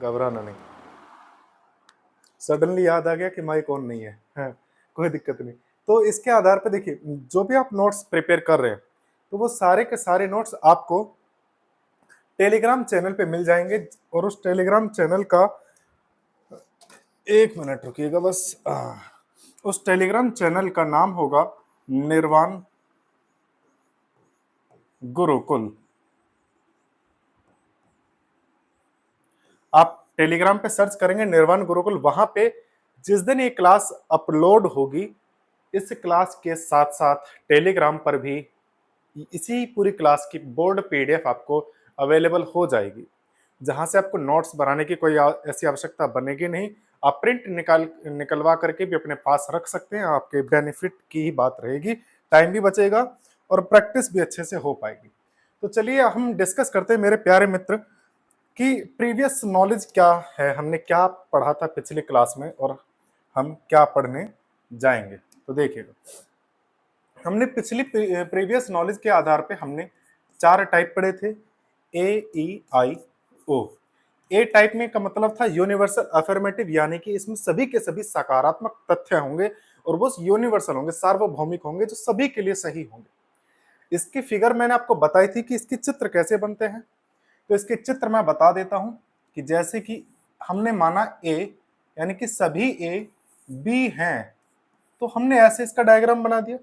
घबराना नहीं। सडनली याद आ गया कि माइक ऑन नहीं है, हाँ, कोई दिक्कत नहीं। तो इसके आधार पे देखिए, जो भी आप नोट्स प्रिपेयर कर रहे हैं तो वो सारे के सारे नोट्स आपको टेलीग्राम चैनल पे मिल जाएंगे। और उस टेलीग्राम चैनल का, एक मिनट रुकिएगा बस, उस टेलीग्राम चैनल का नाम होगा निर्वाण गुरुकुल। आप टेलीग्राम पे सर्च करेंगे निर्वाण गुरुकुल, वहां पे जिस दिन ये क्लास अपलोड होगी, इस क्लास के साथ साथ टेलीग्राम पर भी इसी पूरी क्लास की बोर्ड पीडीएफ आपको अवेलेबल हो जाएगी, जहां से आपको नोट्स बनाने की कोई ऐसी आवश्यकता बनेगी नहीं। आप प्रिंट निकलवा करके भी अपने पास रख सकते हैं, आपके बेनिफिट की ही बात रहेगी, टाइम भी बचेगा और प्रैक्टिस भी अच्छे से हो पाएगी। तो चलिए हम डिस्कस करते हैं मेरे प्यारे मित्र कि प्रीवियस नॉलेज क्या है, हमने क्या पढ़ा था पिछले क्लास में और हम क्या पढ़ने जाएंगे। तो देखिएगा, हमने पिछली प्रीवियस नॉलेज के आधार पे हमने 4 टाइप पढ़े थे, AEIO। ए टाइप में का मतलब था यूनिवर्सल अफर्मेटिव, यानी कि इसमें सभी के सभी सकारात्मक तथ्य होंगे और वो यूनिवर्सल होंगे, सार्वभौमिक होंगे, जो सभी के लिए सही होंगे। इसकी फिगर मैंने आपको बताई थी कि इसके चित्र कैसे बनते हैं। तो इसके चित्र मैं बता देता हूं कि जैसे कि हमने माना ए, यानी कि सभी ए बी हैं, तो हमने ऐसे इसका डायग्राम बना दिया।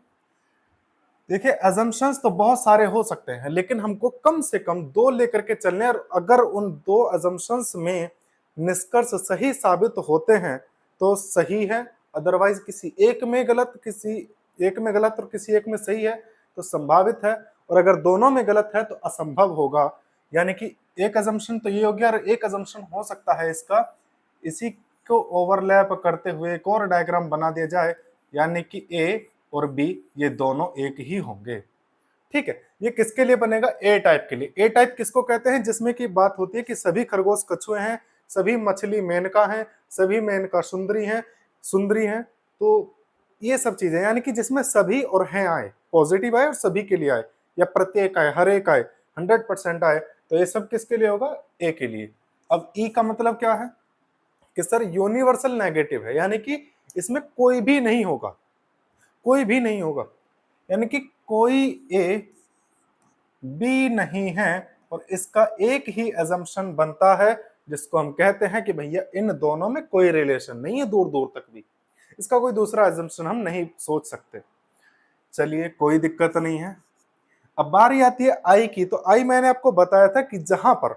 देखिए, अजम्पशंस तो बहुत सारे हो सकते हैं, लेकिन हमको कम से कम 2 लेकर के चलने, और अगर उन 2 अजम्पशंस में निष्कर्ष सही साबित होते हैं तो सही है, अदरवाइज किसी एक में गलत, किसी एक में गलत और किसी एक में सही है तो संभावित है, और अगर दोनों में गलत है तो असंभव होगा। यानी कि एक अजम्पशन तो ये हो गया, और एक अजम्पशन हो सकता है इसका, इसी को ओवरलैप करते हुए एक और डायग्राम बना दिया जाए, यानी कि ए और बी ये दोनों एक ही होंगे। ठीक है, ये किसके लिए बनेगा? ए टाइप के लिए। ए टाइप किसको कहते हैं? जिसमें की बात होती है कि सभी खरगोश कछुए हैं, सभी मछली मेनका हैं, सभी मेनका सुंदरी हैं। तो ये सब चीजें, यानी कि जिसमें सभी और हैं आए, पॉजिटिव आए और सभी के लिए आए, या प्रत्येक आए, हर एक आए, 100% आए, तो ये सब किसके लिए होगा? ए के लिए। अब ई का मतलब क्या है कि सर यूनिवर्सल नेगेटिव है, यानी कि इसमें कोई भी नहीं होगा, कोई भी नहीं होगा, यानी कि कोई ए बी नहीं है, और इसका एक ही अजम्पशन बनता है जिसको हम कहते हैं कि भैया इन दोनों में कोई रिलेशन नहीं है, दूर दूर तक भी इसका कोई दूसरा अजम्पशन हम नहीं सोच सकते। चलिए, कोई दिक्कत नहीं है। अब बारी आती है आई की। तो आई मैंने आपको बताया था कि जहां पर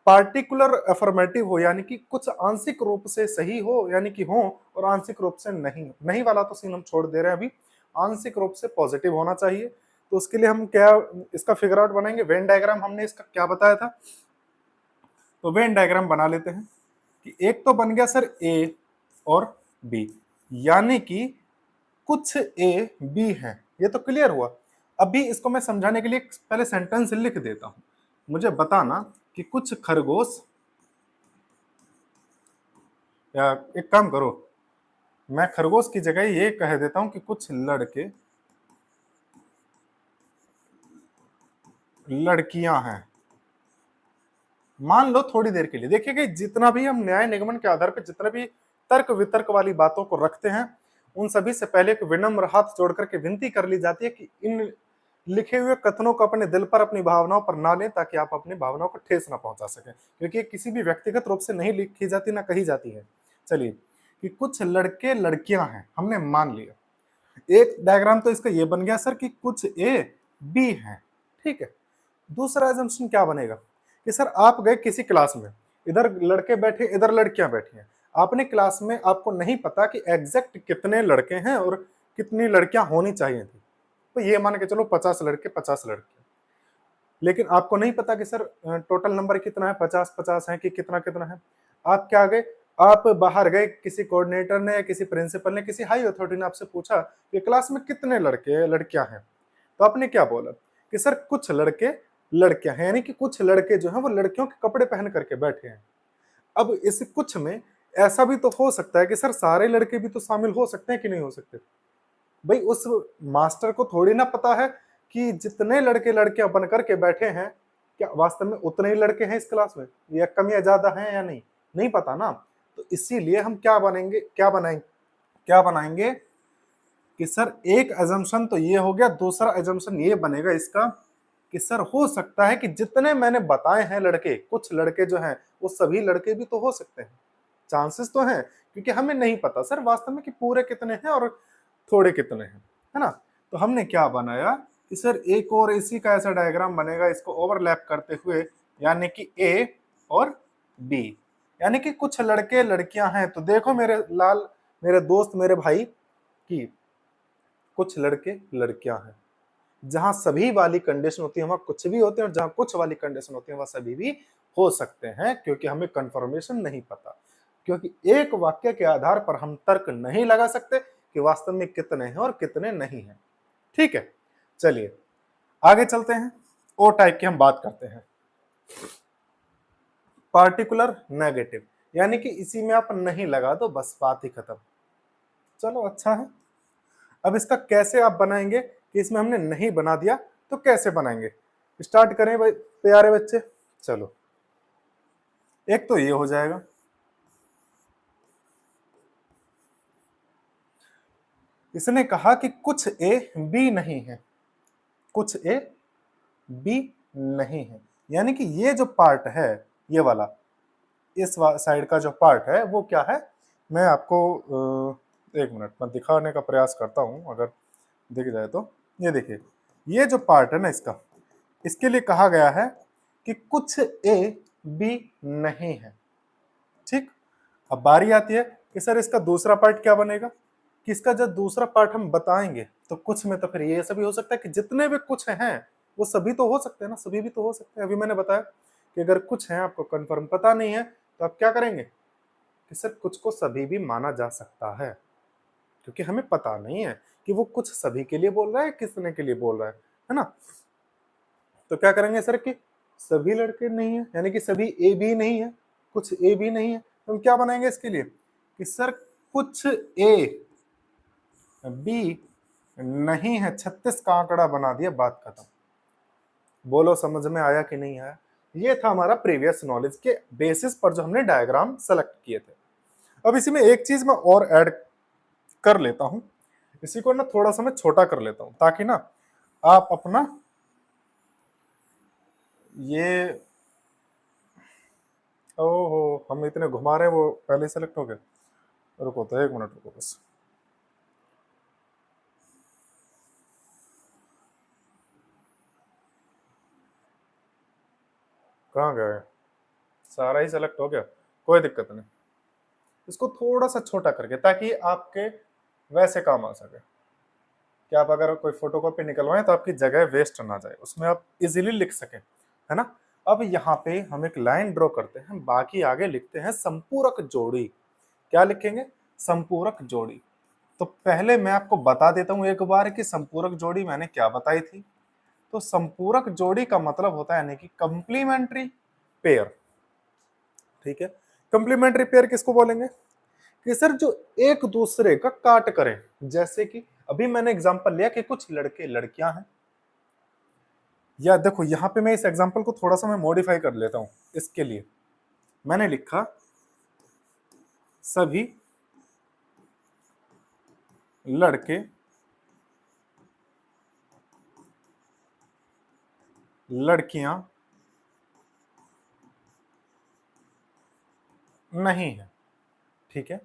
पार्टिकुलर अफर्मेटिव हो, यानी कि कुछ आंशिक रूप से सही हो, यानी कि हो, और आंशिक रूप से नहीं, नहीं वाला तो सीन हम छोड़ दे रहे हैं अभी, आंशिक रूप से पॉजिटिव होना चाहिए। तो उसके लिए हम क्या इसका फिगर आउट बनाएंगे? वेन डायग्राम हमने इसका क्या बताया था, तो वेन डायग्राम बना लेते हैं कि एक तो बन गया सर ए और बी, यानी कि कुछ ए बी है, ये तो क्लियर हुआ। अभी इसको मैं समझाने के लिए पहले सेंटेंस लिख देता हूं, मुझे बताना कि कुछ खरगोश, या एक काम करो, मैं खरगोश की जगह ये कह देता हूं कि कुछ लड़के लड़कियां हैं। मान लो थोड़ी देर के लिए, देखिए कि जितना भी हम न्याय निगमन के आधार पर जितना भी तर्क वितर्क वाली बातों को रखते हैं, उन सभी से पहले एक विनम्र हाथ जोड़ करके विनती कर ली जाती है कि इन लिखे हुए कथनों को अपने दिल पर, अपनी भावनाओं पर ना लें, ताकि आप अपनी भावनाओं को ठेस ना पहुंचा सकें, क्योंकि किसी भी व्यक्तिगत रूप से नहीं लिखी जाती, ना कही जाती है। चलिए, कि कुछ लड़के लड़कियां हैं, हमने मान लिया। एक डायग्राम तो इसका ये बन गया सर कि कुछ ए बी हैं, ठीक है। दूसरा एजम्पशन क्या बनेगा कि सर आप गए किसी क्लास में, इधर लड़के बैठे, इधर लड़कियां बैठी हैं, आपने क्लास में, आपको नहीं पता कि एग्जैक्ट कितने लड़के हैं और कितनी लड़कियां होनी चाहिए थी, तो ये मान के चलो 50 लड़के 50 लड़कियां, लेकिन आपको नहीं पता कि सर टोटल नंबर कितना है, 50-50 है कि कितना कितना है। आप क्या गए, आप बाहर गए, किसी कोऑर्डिनेटर ने, किसी प्रिंसिपल ने, किसी हाई अथॉरिटी ने आपसे पूछा कि क्लास में कितने लड़के लड़कियां हैं, तो आपने क्या बोला कि सर कुछ लड़के लड़कियां हैं, यानी कि कुछ लड़के जो हैं वो लड़कियों के कपड़े पहन करके बैठे हैं। अब इस कुछ में ऐसा भी तो हो सकता है कि सर सारे लड़के भी तो शामिल हो सकते हैं कि नहीं हो सकते। भाई उस मास्टर को थोड़ी ना पता है कि जितने लड़के लड़कियां बन करके बैठे हैं, क्या वास्तव में उतने ही लड़के हैं इस क्लास में, या कम या ज्यादा हैं या नहीं। नहीं पता ना, तो इसीलिए हम क्या बनाएंगे कि सर एक अजम्पशन तो ये हो गया, दूसरा अजम्पशन ये बनेगा इसका कि सर हो सकता है कि जितने मैंने बताए हैं लड़के, कुछ लड़के जो हैं वो सभी लड़के भी तो हो सकते हैं, चांसेस तो हैं, क्योंकि हमें नहीं पता सर वास्तव में कि पूरे कितने हैं और थोड़े कितने हैं, है ना। तो हमने क्या बनाया कि सर एक और इसी का ऐसा डायग्राम बनेगा इसको ओवरलैप करते हुए, यानी कि ए और बी, यानी कि कुछ लड़के लड़कियां हैं। तो देखो मेरे लाल, मेरे दोस्त, मेरे भाई, कि कुछ लड़के लड़कियां हैं, जहां सभी वाली कंडीशन होती है वहां कुछ भी होते हैं, और जहां कुछ वाली कंडीशन होती है वहां सभी भी हो सकते हैं, क्योंकि हमें कंफर्मेशन नहीं पता, क्योंकि एक वाक्य के आधार पर हम तर्क नहीं लगा सकते कि वास्तव में कितने हैं और कितने नहीं हैं। ठीक है, चलिए आगे चलते हैं, ओ टाइप की हम बात करते हैं। पार्टिकुलर नेगेटिव, यानी कि इसी में आप नहीं लगा दो, बस बात ही खत्म। चलो अच्छा है। अब इसका कैसे आप बनाएंगे कि इसमें हमने नहीं बना दिया, तो कैसे बनाएंगे, स्टार्ट करें भाई प्यारे बच्चे। चलो, एक तो ये हो जाएगा, इसने कहा कि कुछ ए बी नहीं है, कुछ ए बी नहीं है, यानी कि ये जो पार्ट है, ये वाला, इस साइड का जो पार्ट है वो क्या है, मैं आपको एक मिनट मैं दिखाने का प्रयास करता हूं, अगर दिख जाए तो। ये देखिए, ये जो पार्ट है ना इसका, इसके लिए कहा गया है कि कुछ ए बी नहीं है। ठीक, अब बारी आती है कि सर इसका दूसरा पार्ट क्या बनेगा, कि इसका जब दूसरा पार्ट हम बताएंगे तो कुछ में तो फिर ये सभी हो सकता है कि जितने भी कुछ हैं वो सभी तो हो सकते हैं ना, सभी भी तो हो सकते हैं। अभी मैंने बताया कि अगर कुछ है आपको कंफर्म पता नहीं है तो आप क्या करेंगे कि सर कुछ को सभी भी माना जा सकता है, क्योंकि हमें पता नहीं है कि वो कुछ सभी के लिए बोल रहा है किसने के लिए बोल रहा है ना। तो क्या करेंगे सर कि सभी लड़के नहीं है, यानी कि सभी ए बी नहीं है, कुछ ए बी नहीं है, तो हम क्या बनाएंगे इसके लिए कि सर कुछ ए बी नहीं है, 36 का आंकड़ा बना दिया, बात खत्म। बोलो समझ में आया कि नहीं आया। ये था हमारा प्रीवियस नॉलेज के बेसिस पर जो हमने डायग्राम सेलेक्ट किए थे। अब इसी में एक चीज मैं और ऐड कर लेता हूं, इसी को ना थोड़ा सा मैं छोटा कर लेता हूं, ताकि ना आप अपना ये, ओहो हम इतने घुमा रहे हैं, वो पहले सेलेक्ट हो गए। रुको तो एक मिनट रुको बस, कहाँ गए, सारा ही सेलेक्ट हो गया, कोई दिक्कत नहीं। इसको थोड़ा सा छोटा करके, ताकि आपके वैसे काम आ सके कि आप अगर कोई फोटोकॉपी निकलवाएं तो आपकी जगह वेस्ट ना जाए, उसमें आप इजीली लिख सकें, है ना। अब यहाँ पे हम एक लाइन ड्रॉ करते हैं, बाकी आगे लिखते हैं संपूरक जोड़ी। क्या लिखेंगे, संपूरक जोड़ी। तो पहले मैं आपको बता देता हूं एक बार कि संपूरक जोड़ी मैंने क्या बताई थी। तो संपूरक जोड़ी का मतलब होता है यानी कि कंप्लीमेंट्री पेयर। ठीक है, कंप्लीमेंट्री पेयर किसको बोलेंगे कि सर जो एक दूसरे का काट करें, जैसे कि अभी मैंने एग्जांपल लिया कि कुछ लड़के लड़कियां हैं, या देखो यहां पे मैं इस एग्जांपल को थोड़ा सा मैं मॉडिफाई कर लेता हूं। इसके लिए मैंने लिखा सभी लड़के लड़कियां नहीं है। ठीक है,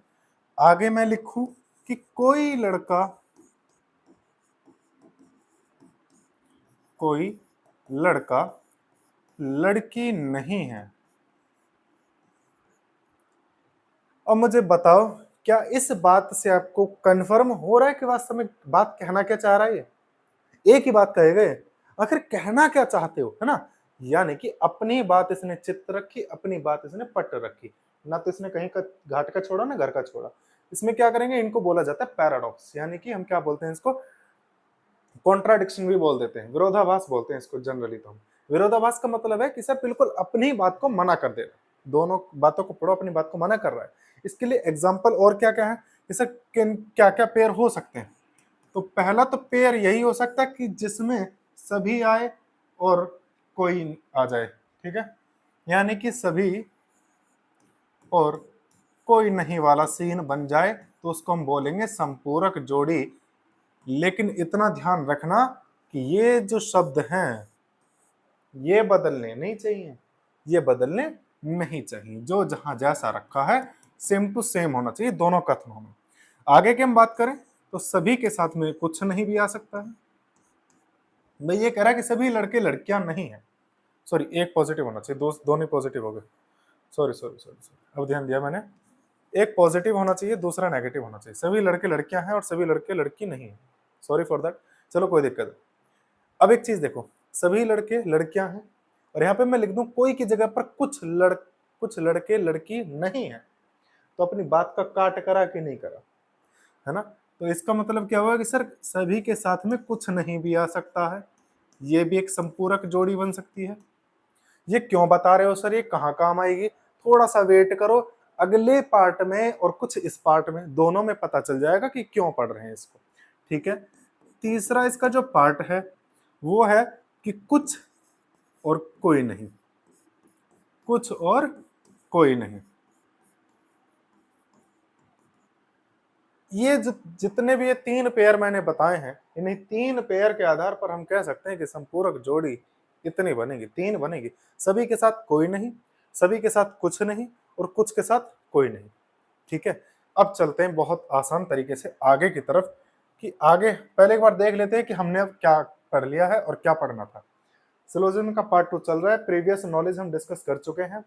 आगे मैं लिखूं कि कोई लड़का कोई लड़का लड़की नहीं है। अब मुझे बताओ, क्या इस बात से आपको कंफर्म हो रहा है कि वास्तव में बात कहना क्या चाह रहा है, ये एक ही बात कहेगा ये। आखिर कहना क्या चाहते हो, है ना। यानी कि अपनी बात इसने चित्त रखी, अपनी बात इसने पट रखी, ना तो इसने कहीं का घाट का छोड़ा ना घर का छोड़ा। इसमें क्या करेंगे, इनको बोला जाता है पैराडॉक्स, यानी कि हम क्या बोलते हैं इसको, कॉन्ट्राडिक्शन भी बोल देते हैं, विरोधाभास बोलते हैं इसको जनरली। तो हम विरोधाभास का मतलब है कि सर बिल्कुल अपनी बात को मना कर दे रहा है, दोनों बातों को पढ़ो, अपनी बात को मना कर रहा है। इसके लिए एग्जाम्पल और क्या क्या है, इसे क्या क्या पेयर हो सकते हैं। तो पहला तो पेयर यही हो सकता है कि जिसमें सभी आए और कोई आ जाए। ठीक है, यानी कि सभी और कोई नहीं वाला सीन बन जाए तो उसको हम बोलेंगे संपूरक जोड़ी। लेकिन इतना ध्यान रखना कि ये जो शब्द हैं ये बदलने नहीं चाहिए, ये बदलने नहीं चाहिए। जो जहां जैसा रखा है सेम टू सेम होना चाहिए दोनों कथनों में। आगे की हम बात करें तो सभी के साथ में कुछ नहीं भी आ सकता है। मैं ये कह रहा है कि सभी लड़के लड़कियां नहीं है, सॉरी एक पॉजिटिव होना चाहिए, दोनों पॉजिटिव हो गए, सॉरी सॉरी सॉरी सॉरी, अब ध्यान दिया मैंने। एक पॉजिटिव होना चाहिए, दूसरा नेगेटिव होना चाहिए। सभी लड़के लड़कियां हैं और सभी लड़के लड़की नहीं है, सॉरी फॉर दैट। चलो कोई दिक्कत नहीं। अब एक चीज देखो, सभी लड़के लड़कियां हैं और यहाँ पे मैं लिख दूं कोई की जगह पर कुछ लड़के लड़की नहीं है, तो अपनी बात का काट करा कि नहीं करा, है ना। तो इसका मतलब क्या हुआ कि सर सभी के साथ में कुछ नहीं भी आ सकता है, ये भी एक संपूरक जोड़ी बन सकती है। ये क्यों बता रहे हो सर, ये कहाँ काम आएगी? थोड़ा सा वेट करो, अगले पार्ट में और कुछ इस पार्ट में, दोनों में पता चल जाएगा कि क्यों पढ़ रहे हैं इसको। ठीक है, तीसरा इसका जो पार्ट है वो है कि कुछ और कोई नहीं, कुछ और कोई नहीं। ये जितने भी ये तीन पेयर मैंने बताए हैं, इन्हीं तीन पेयर के आधार पर हम कह सकते हैं कि संपूरक जोड़ी इतनी बनेगी, तीन बनेगी। सभी के साथ कोई नहीं, सभी के साथ कुछ नहीं और कुछ के साथ कोई नहीं। ठीक है, अब चलते हैं बहुत आसान तरीके से आगे की तरफ, कि आगे पहले एक बार देख लेते हैं कि हमने अब क्या पढ़ लिया है और क्या पढ़ना था। सिलोजिज्म का पार्ट 2 चल रहा है, प्रीवियस नॉलेज हम डिस्कस कर चुके हैं।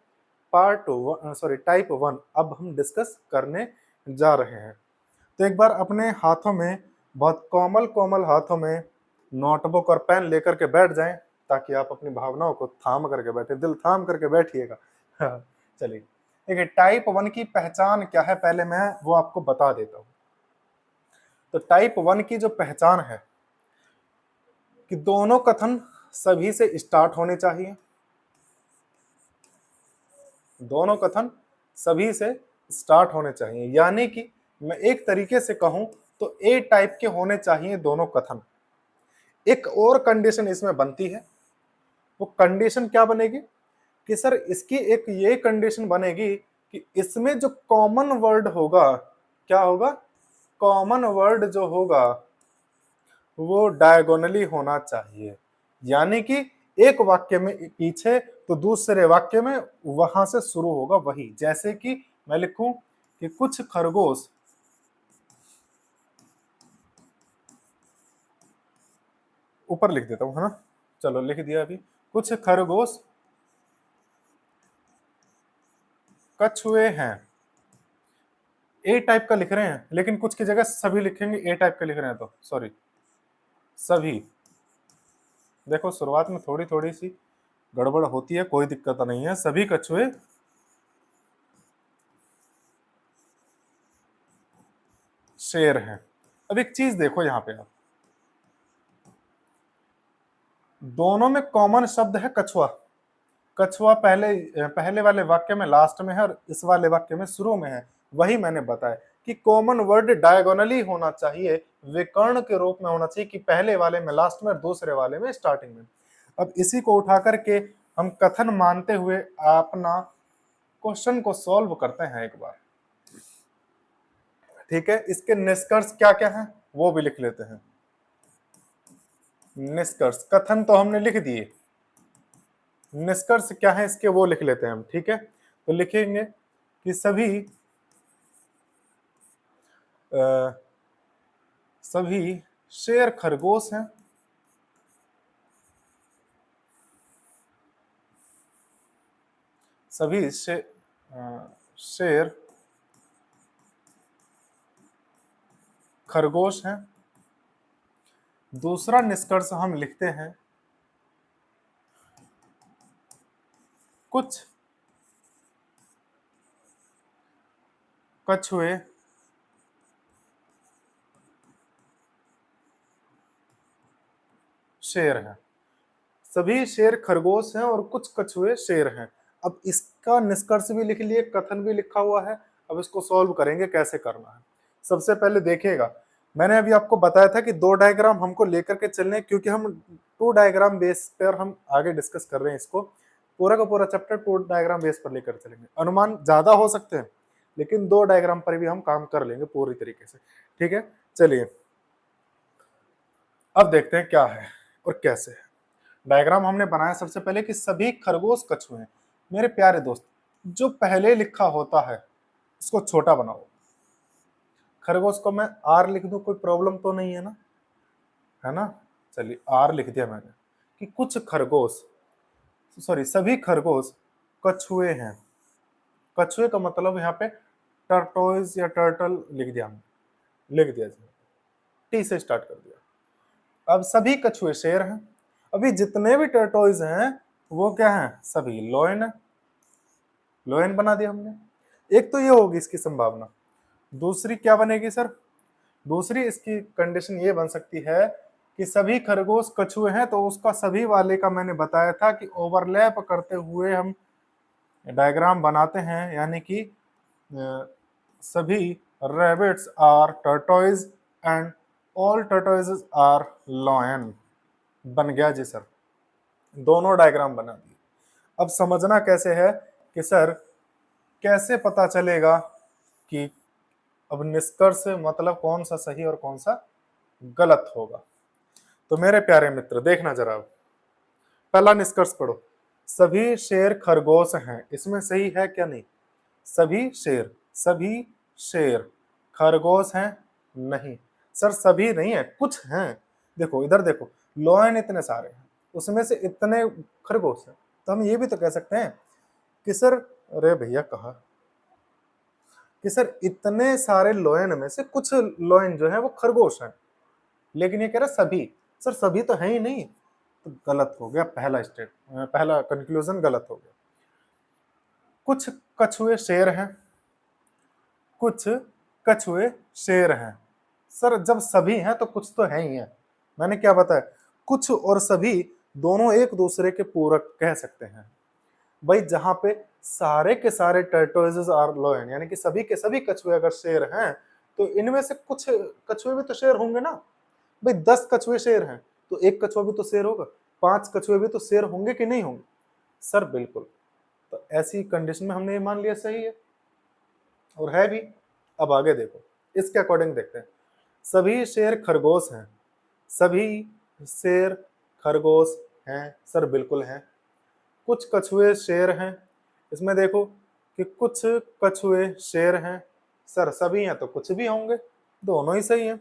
पार्ट 2 सॉरी टाइप 1 अब हम डिस्कस करने जा रहे हैं। तो एक बार अपने हाथों में, बहुत कोमल कोमल हाथों में नोटबुक और पेन लेकर के बैठ जाएं, ताकि आप अपनी भावनाओं को थाम करके बैठे, दिल थाम करके बैठिएगा। हाँ, चलिए देखिए, टाइप 1 की पहचान क्या है पहले मैं वो आपको बता देता हूं। तो टाइप 1 की जो पहचान है कि दोनों कथन सभी से स्टार्ट होने चाहिए, दोनों कथन सभी से स्टार्ट होने चाहिए। यानी कि मैं एक तरीके से कहूं तो ए टाइप के होने चाहिए दोनों कथन। एक और कंडीशन इसमें बनती है, वो कंडीशन क्या बनेगी कि सर इसकी एक ये कंडीशन बनेगी कि इसमें जो कॉमन वर्ड होगा, क्या होगा, कॉमन वर्ड जो होगा वो डायगोनली होना चाहिए। यानी कि एक वाक्य में पीछे तो दूसरे वाक्य में वहां से शुरू होगा वही। जैसे कि मैं लिखूं कि कुछ खरगोश, ऊपर लिख देता हूं, है ना, चलो लिख दिया अभी, कुछ खरगोश कछुए हैं। ए टाइप का लिख रहे हैं, लेकिन कुछ की जगह सभी लिखेंगे, ए टाइप का लिख रहे हैं तो सॉरी, सभी। देखो शुरुआत में थोड़ी थोड़ी सी गड़बड़ होती है, कोई दिक्कत नहीं है। सभी कछुए शेर हैं। अब एक चीज देखो यहां पे आप, दोनों में कॉमन शब्द है कछुआ। कछुआ पहले पहले वाले वाक्य में लास्ट में है और इस वाले वाक्य में शुरू में है। वही मैंने बताया कि कॉमन वर्ड डायगोनली होना चाहिए, विकर्ण के रूप में होना चाहिए, कि पहले वाले में लास्ट में और दूसरे वाले में स्टार्टिंग में। अब इसी को उठा करके हम कथन मानते हुए अपना क्वेश्चन को सॉल्व करते हैं एक बार। ठीक है, इसके निष्कर्ष क्या क्या हैं वो भी लिख लेते हैं। निष्कर्ष, कथन तो हमने लिख दिए, निष्कर्ष क्या है इसके वो लिख लेते हैं हम। ठीक है, तो लिखेंगे कि सभी शेर खरगोश हैं, सभी शेर खरगोश हैं। दूसरा निष्कर्ष हम लिखते हैं कुछ कछुए शेर हैं। सभी शेर खरगोश हैं और कुछ कछुए शेर हैं। अब इसका निष्कर्ष भी लिख लिए, कथन भी लिखा हुआ है। अब इसको सॉल्व करेंगे, कैसे करना है। सबसे पहले देखिएगा, मैंने अभी आपको बताया था कि दो डायग्राम हमको लेकर के चलने, क्योंकि हम टू डायग्राम बेस पर हम आगे डिस्कस कर रहे हैं इसको। पूरा का पूरा चैप्टर 2 डायग्राम बेस पर लेकर चलेंगे। अनुमान ज्यादा हो सकते हैं लेकिन 2 डायग्राम पर भी हम काम कर लेंगे पूरी तरीके से, ठीक है। चलिए अब देखते हैं क्या है और कैसे है। डायग्राम हमने बनाया सबसे पहले कि सभी खरगोश कछुए हैं। मेरे प्यारे दोस्त, जो पहले लिखा होता है उसको छोटा बनाओ। खरगोश को मैं आर लिख दूं, कोई प्रॉब्लम तो नहीं है ना, है ना। चलिए आर लिख दिया मैंने कि कुछ खरगोश, सॉरी सभी खरगोश कछुए हैं। कछुए का मतलब यहाँ पे टर्टोइज या टर्टल लिख दिया हमने, लिख दिया जी, टी से स्टार्ट कर दिया। अब सभी कछुए शेर हैं। अभी जितने भी टर्टोइज हैं वो क्या हैं, सभी लोयन है। लोयन बना दिया हमने। एक तो ये होगी इसकी संभावना। दूसरी क्या बनेगी सर, दूसरी इसकी कंडीशन ये बन सकती है कि सभी खरगोश कछुए हैं, तो उसका सभी वाले का मैंने बताया था कि ओवरलैप करते हुए हम डायग्राम बनाते हैं, यानी कि सभी rabbits are tortoise and all tortoise are lion. बन गया जी सर, दोनों डायग्राम बना दिए। अब समझना कैसे है कि सर कैसे पता चलेगा कि अब निष्कर्ष मतलब कौन सा सही और कौन सा गलत होगा। तो मेरे प्यारे मित्र देखना जरा, पहला निष्कर्ष पढ़ो, सभी शेर खरगोश हैं। इसमें सही है क्या, नहीं। सभी शेर, सभी शेर खरगोश हैं, नहीं सर सभी नहीं है, कुछ हैं। देखो इधर देखो, लॉयन इतने सारे हैं, उसमें से इतने खरगोश हैं, तो हम ये भी तो कह सकते हैं कि सर, अरे भैया कहा कि सर इतने सारे लॉयन में से कुछ लॉयन जो है वो खरगोश हैं, लेकिन ये कह रहा सभी। सर सभी तो है ही नहीं, तो गलत हो गया पहला स्टेप, पहला कंक्लूजन गलत हो गया। कुछ कछुए शेर हैं, कुछ कछुए शेर हैं। सर जब सभी हैं तो कुछ तो है ही है। मैंने क्या बताया, कुछ और सभी दोनों एक दूसरे के पूरक कह सकते हैं। भाई जहां पे सारे के सारे टर्टोइजेस आर लॉयन, यानी कि सभी के सभी कछुए अगर शेर हैं, तो इनमें से कुछ कछुए भी तो शेर होंगे ना। भाई 10 कछुए शेर हैं तो एक कछुआ भी तो शेर होगा, 5 कछुए भी तो शेर होंगे कि नहीं होंगे। सर बिल्कुल, तो ऐसी कंडीशन में हमने ये मान लिया सही है, और है भी। अब आगे देखो, इसके अकॉर्डिंग देखते हैं। सभी शेर खरगोश हैं, सभी शेर खरगोश हैं, सर बिल्कुल हैं। कुछ कछुए शेर हैं, इसमें देखो कि कुछ कछुए शेर हैं, सर सभी हैं तो कुछ भी होंगे, दोनों ही सही हैं।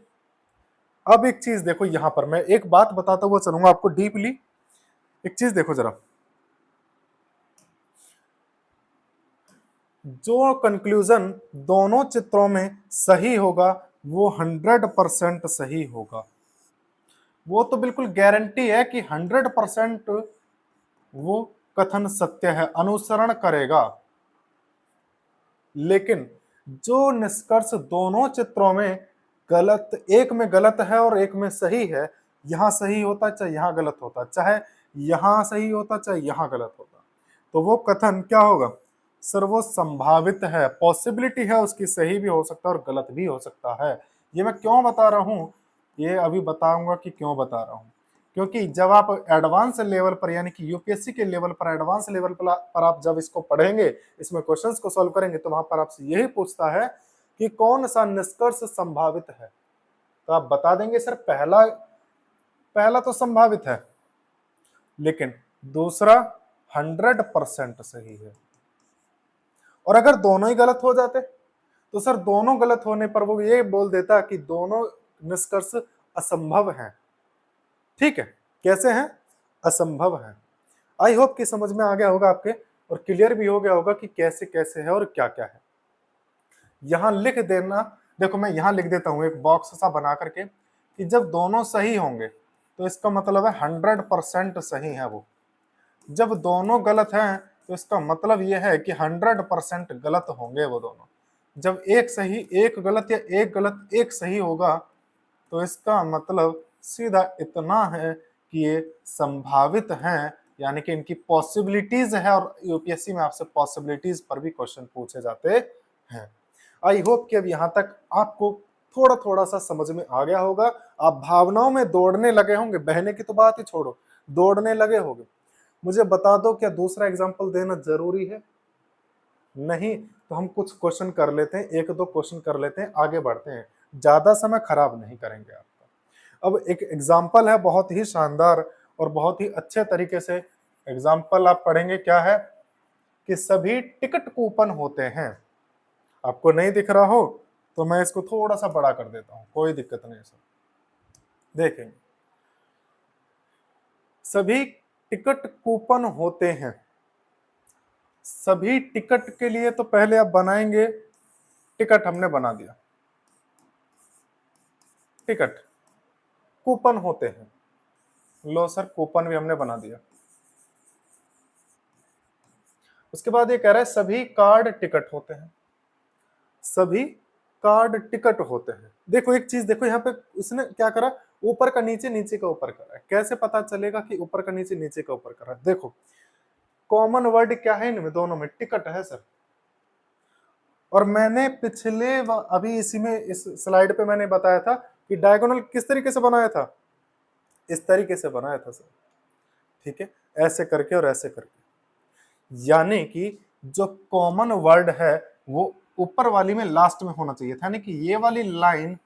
अब एक चीज देखो, यहां पर मैं एक बात बताता हुआ चलूंगा आपको डीपली। एक चीज देखो जरा, जो कंक्लूजन दोनों चित्रों में सही होगा वो 100% सही होगा। वो तो बिल्कुल गारंटी है कि 100% वो कथन सत्य है, अनुसरण करेगा। लेकिन जो निष्कर्ष दोनों चित्रों में गलत, एक में गलत है और एक में सही है, यहां सही होता चाहे यहां गलत होता, चाहे यहां सही होता चाहे यहां गलत होता, तो वो कथन क्या होगा सर, वो संभावित है, पॉसिबिलिटी है उसकी, सही भी हो सकता है और गलत भी हो सकता है। ये मैं क्यों बता रहा हूं, ये अभी बताऊंगा कि क्यों बता रहा हूं। क्योंकि जब आप एडवांस लेवल पर, यानी कि यूपीएससी के लेवल पर, एडवांस लेवल पर आप जब इसको पढ़ेंगे, इसमें क्वेश्चंस को सॉल्व करेंगे, तो वहां पर आपसे यही पूछता है कि कौन सा निष्कर्ष संभावित है, तो आप बता देंगे सर पहला, पहला तो संभावित है, लेकिन दूसरा 100% सही है। और अगर दोनों ही गलत हो जाते तो सर दोनों गलत होने पर वो ये बोल देता कि दोनों निष्कर्ष असंभव हैं। ठीक है, कैसे हैं, असंभव है। आई होप कि समझ में आ गया होगा आपके, और क्लियर भी हो गया होगा कि कैसे कैसे है और क्या क्या है। यहां लिख देना, देखो मैं यहां लिख देता हूं एक बॉक्स सा बना करके कि जब दोनों सही होंगे तो इसका मतलब है 100% सही है वो। जब दोनों गलत हैं तो इसका मतलब यह है कि 100% गलत होंगे वो दोनों। जब एक सही एक गलत या एक गलत एक सही होगा तो इसका मतलब सीधा इतना है कि ये संभावित हैं, यानी कि इनकी पॉसिबिलिटीज है, और यूपीएससी में आपसे पॉसिबिलिटीज पर भी क्वेश्चन पूछे जाते हैं। आई होप कि अब यहाँ तक आपको थोड़ा थोड़ा सा समझ में आ गया होगा। आप भावनाओं में दौड़ने लगे होंगे, बहने की तो बात ही छोड़ो, दौड़ने लगे होंगे। मुझे बता दो क्या दूसरा एग्जाम्पल देना जरूरी है? नहीं। तो हम कुछ क्वेश्चन कर लेते हैं, एक दो क्वेश्चन कर लेते हैं, आगे बढ़ते हैं, ज्यादा समय खराब नहीं करेंगे आपका। अब एक एग्जाम्पल है बहुत ही शानदार और बहुत ही अच्छे तरीके से एग्जाम्पल आप पढ़ेंगे। क्या है कि सभी टिकट कूपन होते हैं। आपको नहीं दिख रहा हो तो मैं इसको थोड़ा सा बड़ा कर देता हूं, कोई दिक्कत नहीं सर। देखेंगे, सभी टिकट कूपन होते हैं। सभी टिकट के लिए तो पहले आप बनाएंगे, टिकट हमने बना दिया, टिकट कूपन होते हैं। लो सर, कूपन भी हमने बना दिया। उसके बाद ये कह रहा है सभी कार्ड टिकट होते हैं। सभी कार्ड टिकट होते हैं। देखो एक चीज देखो, यहाँ पे इसने क्या करा, ऊपर का नीचे, नीचे का ऊपर करा है। कैसे पता चलेगा कि ऊपर का नीचे, नीचे का ऊपर करा है? देखो कॉमन वर्ड क्या है इनमें दोनों में? टिकट है सर। और मैंने पिछले अभी इसी में इस स्लाइड पे मैंने बताया था कि डायगोनल किस तरीके से बनाया था, इस तरीके से बनाया था सर। ठीक है, ऐसे करके और ऐसे करके, यानी कि जो कॉमन वर्ड है वो ऊपर वाली में लास्ट में होना चाहिए था, यानी कि ये वाली लाइन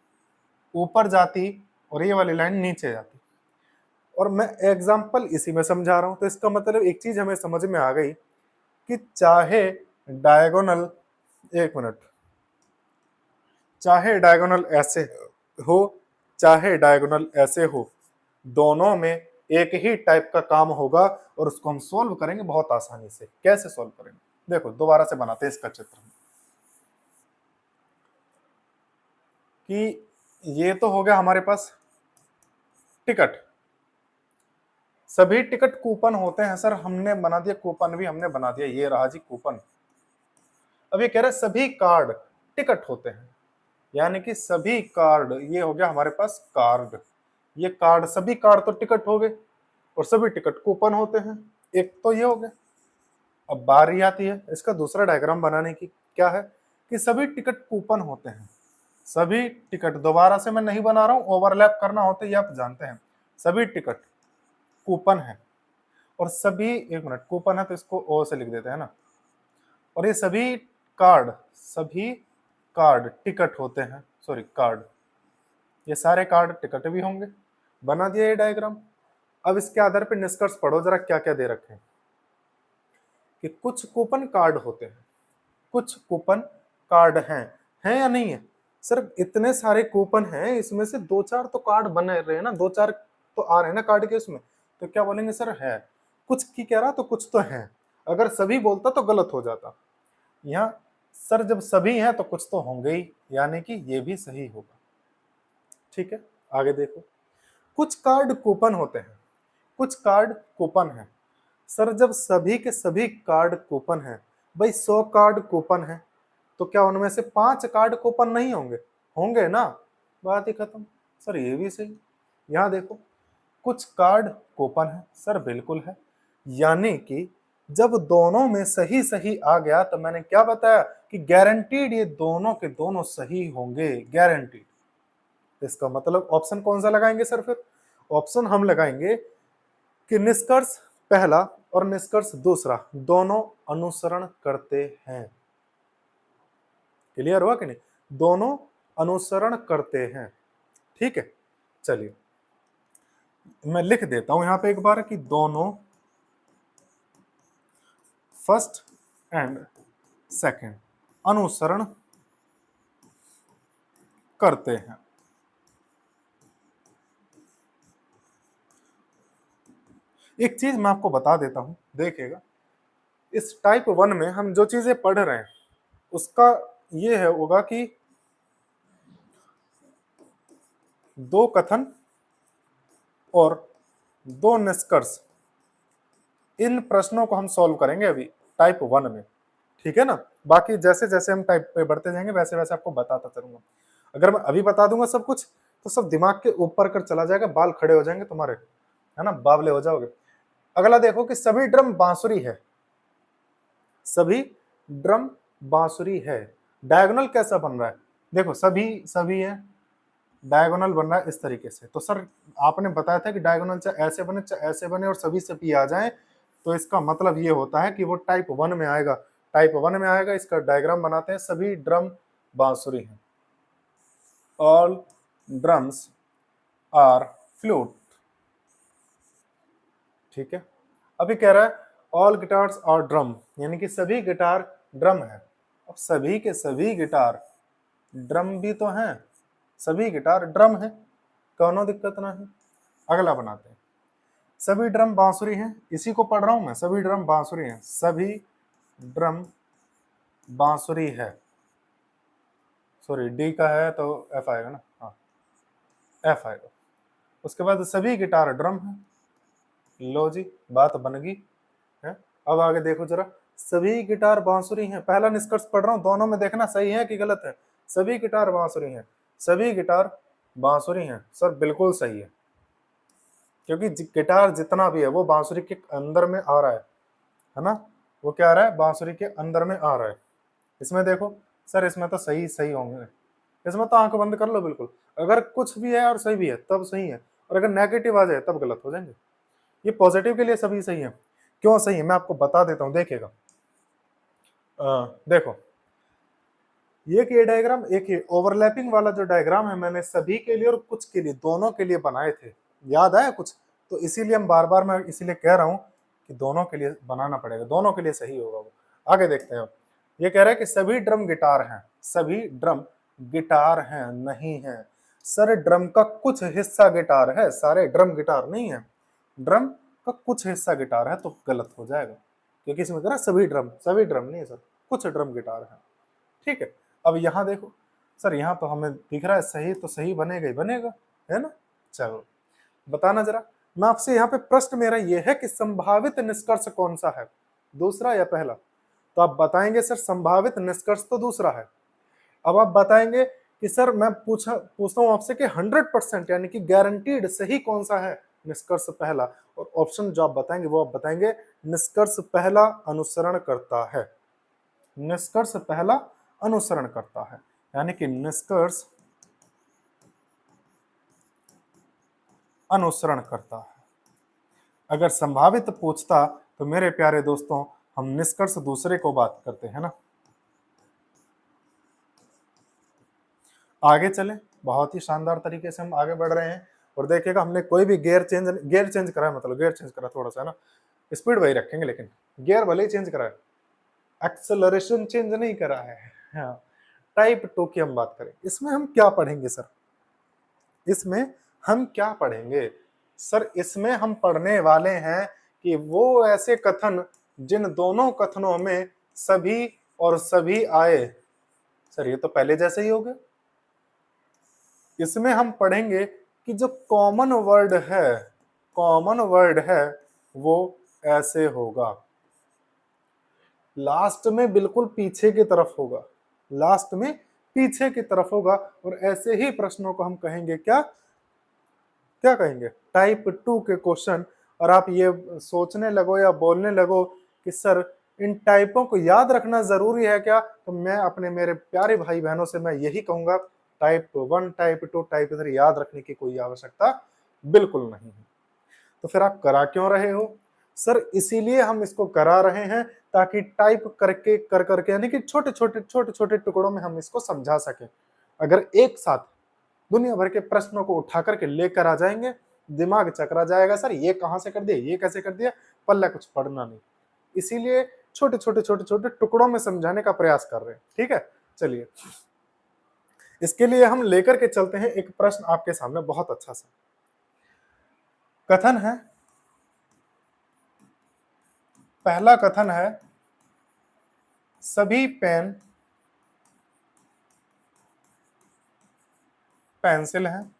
ऊपर जाती और ये वाली लाइन नीचे जाती। और मैं एग्जांपल इसी में समझा रहा हूं, तो इसका मतलब एक चीज हमें समझ में आ गई कि चाहे डायगोनल, एक मिनट, चाहे डायगोनल ऐसे हो चाहे डायगोनल ऐसे हो, दोनों में एक ही टाइप का काम होगा और उसको हम सोल्व करेंगे बहुत आसानी से। कैसे सोल्व करेंगे? देखो दोबारा से बनाते हैं इसका चित्र कि ये तो हो गया हमारे पास टिकट। सभी टिकट कूपन होते हैं सर, हमने बना दिया, कूपन भी हमने बना दिया, ये रहा जी कूपन। अब ये कह रहे हैं सभी कार्ड टिकट होते हैं, यानी कि सभी कार्ड, ये हो गया हमारे पास कार्ड, ये कार्ड, सभी कार्ड तो टिकट हो गए और सभी टिकट कूपन होते हैं। एक तो ये हो गया। अब बारी आती है इसका दूसरा डायग्राम बनाने की। क्या है कि सभी टिकट कूपन होते हैं। सभी टिकट, दोबारा से मैं नहीं बना रहा हूं, ओवरलैप करना होता है ये आप जानते हैं। सभी टिकट कूपन है और सभी, एक मिनट, कूपन है तो इसको ओ से लिख देते हैं ना। और ये सभी कार्ड, सभी कार्ड टिकट होते हैं, सॉरी कार्ड, ये सारे कार्ड टिकट भी होंगे। बना दिया ये डायग्राम। अब इसके आधार पर निष्कर्ष पढ़ो जरा क्या क्या दे रखे हैं कि कुछ कूपन कार्ड होते हैं, कुछ कूपन कार्ड हैं या नहीं है? सर इतने सारे कूपन हैं, इसमें से दो चार तो कार्ड बने रहे हैं ना, दो चार तो आ रहे हैं ना कार्ड के उसमें, तो क्या बोलेंगे सर है। कुछ की कह रहा तो कुछ तो है, अगर सभी बोलता तो गलत हो जाता। यहाँ सर जब सभी हैं तो कुछ तो होंगे ही, यानी कि ये भी सही होगा। ठीक है, आगे देखो, कुछ कार्ड कूपन होते हैं, कुछ कार्ड कूपन है। सर जब सभी के सभी कार्ड कूपन है, भाई 100 कार्ड कूपन है, तो क्या उनमें से 5 कार्ड कूपन नहीं होंगे? होंगे ना, बात ही खत्म। सर ये भी सही। यहां देखो, कुछ कार्ड कूपन है, सर बिल्कुल है, यानी कि जब दोनों में सही सही आ गया तो मैंने क्या बताया कि गारंटीड ये दोनों के दोनों सही होंगे, गारंटीड। इसका मतलब ऑप्शन कौन सा लगाएंगे सर? फिर ऑप्शन हम लगाएंगे कि निष्कर्ष पहला और निष्कर्ष दूसरा दोनों अनुसरण करते हैं। क्लियर हुआ कि नहीं? दोनों अनुसरण करते हैं। ठीक है, चलिए मैं लिख देता हूं यहां पे एक बार कि दोनों, फर्स्ट एंड सेकंड, अनुसरण करते हैं। एक चीज मैं आपको बता देता हूं, देखिएगा, इस टाइप 1 में हम जो चीजें पढ़ रहे हैं उसका ये है होगा कि दो कथन और दो निष्कर्ष, इन प्रश्नों को हम सॉल्व करेंगे अभी टाइप 1 में। ठीक है ना, बाकी जैसे जैसे हम टाइप पे बढ़ते जाएंगे वैसे वैसे आपको बताता चलूंगा। अगर मैं अभी बता दूंगा सब कुछ तो सब दिमाग के ऊपर कर चला जाएगा, बाल खड़े हो जाएंगे तुम्हारे, है ना, बावले हो जाओगे। अगला देखो कि सभी ड्रम बांसुरी है, सभी ड्रम बांसुरी है। डायगोनल कैसा बन रहा है? देखो सभी सभी है, डायगोनल बन रहा है इस तरीके से। तो सर आपने बताया था कि डायगोनल चाहे ऐसे बने चाहे ऐसे बने और सभी सभी आ जाएं तो इसका मतलब ये होता है कि वो टाइप 1 में आएगा। टाइप 1 में आएगा, इसका डायग्राम बनाते हैं। सभी ड्रम बांसुरी हैं, ऑल ड्रम्स आर फ्लूट। ठीक है, अभी कह रहा है ऑल गिटार्स आर ड्रम, यानी कि सभी गिटार ड्रम है। अब सभी के सभी गिटार ड्रम भी तो हैं, सभी गिटार ड्रम है, कौनो दिक्कत ना है। अगला बनाते हैं, सभी ड्रम बांसुरी हैं, इसी को पढ़ रहा हूं मैं, सभी ड्रम बांसुरी हैं, सभी ड्रम बांसुरी है। सॉरी, डी का है तो एफ आएगा ना, हाँ एफ आएगा। उसके बाद सभी गिटार ड्रम है, लो जी बात बन गई है। अब आगे देखो जरा, सभी गिटार बांसुरी हैं, पहला निष्कर्ष पढ़ रहा हूं, दोनों में देखना सही है कि गलत है। सभी गिटार बांसुरी हैं, सभी गिटार बांसुरी हैं, सर बिल्कुल सही है, क्योंकि गिटार जितना भी है वो बांसुरी के अंदर में आ रहा है ना, वो क्या आ रहा है, बांसुरी के अंदर में आ रहा है। इसमें देखो सर, इसमें तो सही सही होंगे, इसमें तो आंख बंद कर लो बिल्कुल, अगर कुछ भी है और सही भी है तब सही है, और अगर नेगेटिव आ जाए तब गलत हो जाएंगे। ये पॉजिटिव के लिए सभी सही है। क्यों सही है मैं आपको बता देता हूं, देखिएगा। देखो, ये डायग्राम, एक ये ओवरलैपिंग वाला जो डायग्राम है मैंने सभी के लिए और कुछ के लिए, दोनों के लिए बनाए थे, याद आया कुछ? तो इसीलिए हम बार बार मैं इसीलिए कह रहा हूं कि दोनों के लिए बनाना पड़ेगा, दोनों के लिए सही होगा वो। आगे देखते हैं, ये कह रहा है कि सभी ड्रम गिटार हैं, सभी ड्रम गिटार हैं नहीं है। सर ड्रम का कुछ हिस्सा गिटार है, सारे ड्रम गिटार नहीं है, ड्रम का कुछ हिस्सा गिटार है, तो गलत हो जाएगा, क्योंकि इसमें कह रहा सभी ड्रम नहीं है सर, कुछ ड्रम गिटार है। ठीक है, अब यहां देखो सर, यहां तो हमें दिख रहा है सही, तो सही बनेगा ही बनेगा, है ना। चलो बताना जरा, मैं आपसे यहाँ पे प्रश्न मेरा ये है कि संभावित निष्कर्ष कौन सा है, दूसरा या पहला? तो आप बताएंगे सर संभावित निष्कर्ष तो दूसरा है। अब आप बताएंगे कि सर मैं पूछता हूं आपसे कि 100% यानी कि गारंटीड सही कौन सा है, निष्कर्ष पहला। और ऑप्शन जो आप बताएंगे वो आप बताएंगे निष्कर्ष पहला अनुसरण करता है, निष्कर्ष पहला अनुसरण करता है, यानी कि निष्कर्ष अनुसरण करता है। अगर संभावित पूछता तो मेरे प्यारे दोस्तों हम निष्कर्ष दूसरे को बात करते हैं ना। आगे चले, बहुत ही शानदार तरीके से हम आगे बढ़ रहे हैं, और देखिएगा हमने कोई भी गियर चेंज करा है, मतलब गियर चेंज करा थोड़ा सा ना, स्पीड वही रखेंगे लेकिन गियर भले ही चेंज करा है, एक्सेलरेशन चेंज नहीं करा है। हाँ, टाइप 2 की हम बात करें, इसमें हम क्या पढ़ेंगे सर, इसमें हम क्या पढ़ेंगे सर? इसमें हम पढ़ने वाले हैं कि वो ऐसे कथन जिन दोनों कथनों में सभी और सभी आए। सर ये तो पहले जैसे ही हो गया। इसमें हम पढ़ेंगे कि जो कॉमन वर्ड है, कॉमन वर्ड है वो ऐसे होगा, लास्ट में बिल्कुल पीछे की तरफ होगा, लास्ट में पीछे की तरफ होगा। और ऐसे ही प्रश्नों को हम कहेंगे क्या, क्या कहेंगे, टाइप 2 के क्वेश्चन। और आप ये सोचने लगो या बोलने लगो कि सर इन टाइपों को याद रखना जरूरी है क्या, तो मैं अपने मेरे प्यारे भाई बहनों से मैं यही कहूंगा, टाइप 1 टाइप 2 टाइप 3 याद रखने की कोई आवश्यकता बिल्कुल नहीं है। तो फिर आप करा क्यों रहे हो? सर इसीलिए हम इसको करा रहे हैं ताकि टाइप करके कर करके, यानी कि छोटे छोटे टुकड़ों में हम इसको समझा सके। अगर एक साथ दुनिया भर के प्रश्नों को उठा करके लेकर आ जाएंगे, दिमाग चकरा जाएगा, सर ये कहां से कर दिया, ये कैसे कर दिया, पल्ला कुछ पढ़ना नहीं। इसीलिए छोटे छोटे टुकड़ों में समझाने का प्रयास कर रहे हैं। ठीक है, चलिए इसके लिए हम लेकर के चलते हैं एक प्रश्न आपके सामने, बहुत अच्छा सा कथन है। पहला कथन है सभी पेन पेंसिल हैं।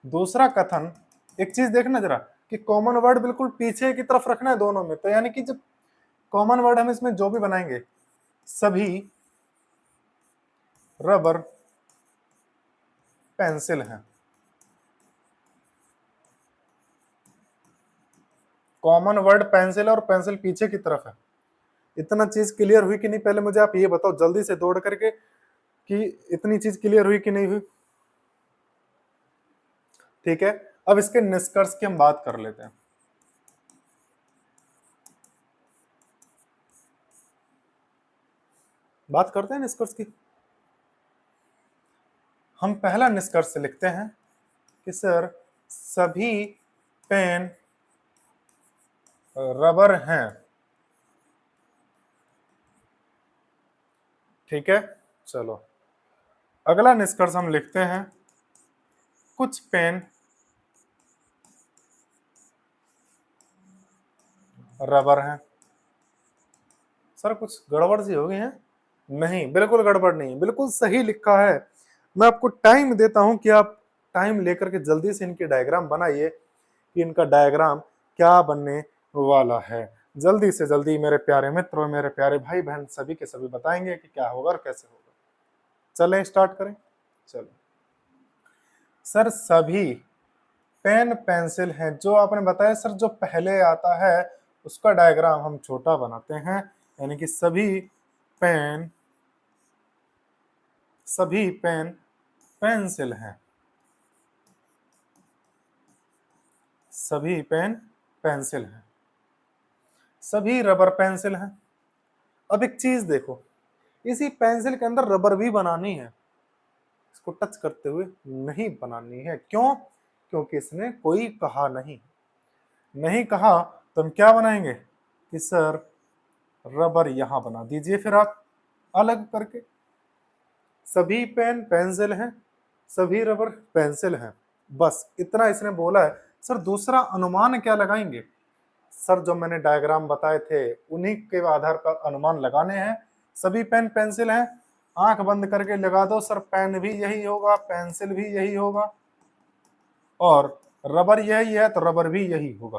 दूसरा कथन, एक चीज देखना जरा कि कॉमन वर्ड बिल्कुल पीछे की तरफ रखना है दोनों में, तो यानी कि जब कॉमन वर्ड हम इसमें जो भी बनाएंगे, सभी रबर पेंसिल हैं। कॉमन वर्ड पेंसिल और पेंसिल पीछे की तरफ है। इतना चीज क्लियर हुई कि नहीं, पहले मुझे आप ये बताओ जल्दी से दौड़ करके कि इतनी चीज क्लियर हुई कि नहीं हुई? ठीक है, अब इसके निष्कर्ष की हम बात कर लेते हैं। बात करते हैं निष्कर्ष की। हम पहला निष्कर्ष लिखते हैं कि सर सभी पेन रबर हैं। ठीक है, चलो अगला निष्कर्ष हम लिखते हैं कुछ पेन रबर हैं। सर कुछ गड़बड़ सी हो गई है? नहीं, बिल्कुल गड़बड़ नहीं, बिल्कुल सही लिखा है। मैं आपको टाइम देता हूं कि आप टाइम लेकर के जल्दी से इनके डायग्राम बनाइए कि इनका डायग्राम क्या बनने वाला है। जल्दी से जल्दी मेरे प्यारे मित्र और मेरे प्यारे भाई बहन सभी के सभी बताएंगे कि क्या होगा और कैसे होगा। चलें स्टार्ट करें। चलो सर सभी पेन पेंसिल हैं। जो आपने बताया सर जो पहले आता है उसका डायग्राम हम छोटा बनाते हैं, यानी कि सभी पेन पेंसिल हैं। सभी पेन पेंसिल हैं। सभी रबर पेंसिल हैं। अब एक चीज देखो, इसी पेंसिल के अंदर रबर भी बनानी है, इसको टच करते हुए नहीं बनानी है। क्यों? क्योंकि इसने कोई कहा नहीं। नहीं कहा तो हम क्या बनाएंगे कि सर रबर यहां बना दीजिए फिर आप अलग करके। सभी पेन पेंसिल हैं, सभी रबर पेंसिल हैं, बस इतना इसने बोला है। सर दूसरा अनुमान क्या लगाएंगे? सर जो मैंने डायग्राम बताए थे उन्हीं के आधार पर अनुमान लगाने हैं। सभी पेन पेंसिल हैं, आंख बंद करके लगा दो सर, पेन भी यही होगा, पेंसिल भी यही होगा और रबर यही है तो रबर भी यही होगा,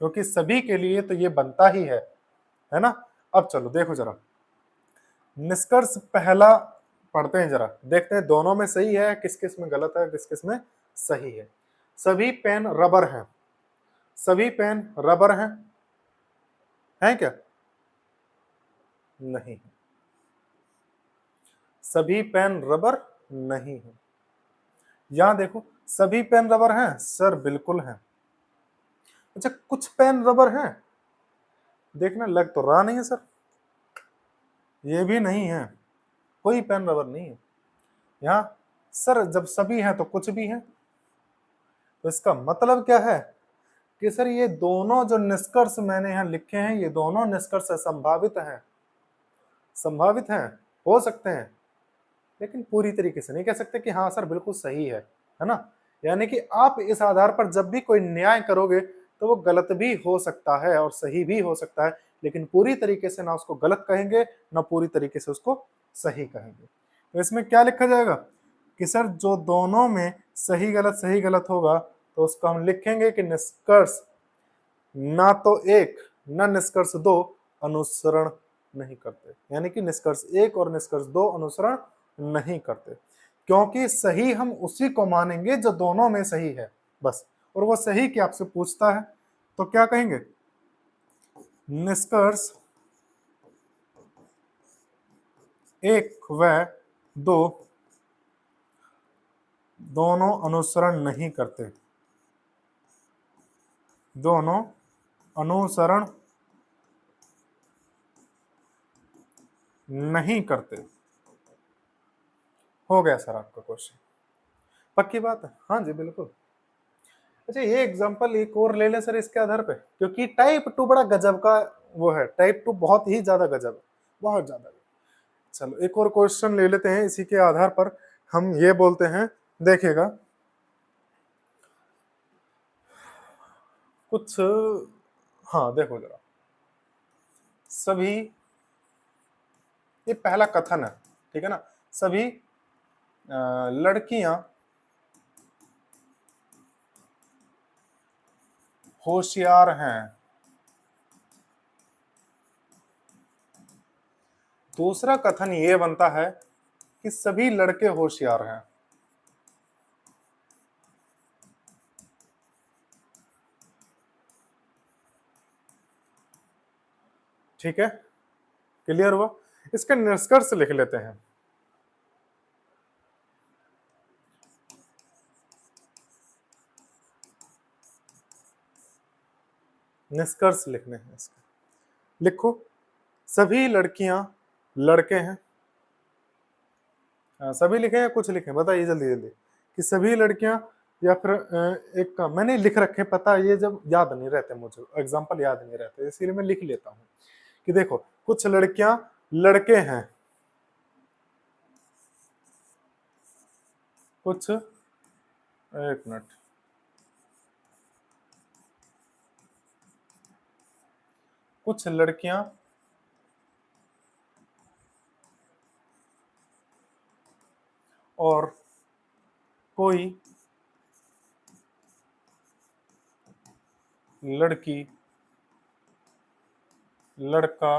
क्योंकि सभी के लिए तो ये बनता ही है ना। अब चलो देखो जरा निष्कर्ष पहला पढ़ते हैं, जरा देखते हैं दोनों में सही है, किस किस में गलत है, किस किस में सही है। सभी पेन रबर हैं। सभी पेन रबर हैं क्या? नहीं। सभी पेन रबर नहीं है। यहां देखो सभी पेन रबर हैं, सर बिल्कुल हैं। अच्छा कुछ पेन रबर हैं, देखना लग तो रहा नहीं है सर, ये भी नहीं है, कोई पेन रबर नहीं है यहाँ। सर जब सभी हैं तो कुछ भी है, तो इसका मतलब क्या है कि सर ये दोनों जो निष्कर्ष मैंने यहाँ लिखे हैं ये दोनों निष्कर्ष संभावित हैं। संभावित हैं, हो सकते हैं, लेकिन पूरी तरीके से नहीं कह सकते कि हाँ सर बिल्कुल सही है ना। यानी कि आप इस आधार पर जब भी कोई न्याय करोगे तो वो गलत भी हो सकता है और सही भी हो सकता है, लेकिन पूरी तरीके से ना उसको गलत कहेंगे ना पूरी तरीके से उसको सही कहेंगे। तो इसमें क्या लिखा जाएगा कि सर जो दोनों में सही गलत होगा तो उसको हम लिखेंगे कि निष्कर्ष ना तो एक ना निष्कर्ष दो अनुसरण नहीं करते, यानी कि निष्कर्ष एक और निष्कर्ष दो अनुसरण नहीं करते, क्योंकि सही हम उसी को मानेंगे जो दोनों में सही है बस। और वो सही क्या आपसे पूछता है तो क्या कहेंगे? निष्कर्ष एक व दो दोनों अनुसरण नहीं करते। दोनों अनुसरण नहीं करते। हो गया सर आपका क्वेश्चन, पक्की बात है? हाँ जी बिल्कुल। अच्छा ये एग्जांपल एक और ले लें सर इसके आधार पे, क्योंकि टाइप टू बड़ा गजब का वो है, टाइप टू बहुत ही ज्यादा गजब, बहुत ज्यादा। चलो एक और क्वेश्चन ले लेते हैं, इसी के आधार पर हम ये बोलते हैं, देखिएगा कुछ, हाँ देखो जरा सभी, ये पहला कथन है ठीक है ना, सभी लड़कियां होशियार हैं। दूसरा कथन ये बनता है कि सभी लड़के होशियार हैं। ठीक है, क्लियर हुआ? इसका निष्कर्ष लिख लेते हैं। निष्कर्ष लिखने हैं इसका, लिखो सभी लड़कियां लड़के हैं। सभी लिखे या कुछ लिखे, बताइए जल्दी जल्दी कि सभी लड़कियां या फिर एक का मैंने लिख रखे, पता ये जब याद नहीं रहते मुझे, एग्जाम्पल याद नहीं रहते, इसीलिए मैं लिख लेता हूँ कि देखो कुछ लड़कियां लड़के हैं, कुछ, एक मिनट, कुछ लड़कियां और कोई लड़की लड़का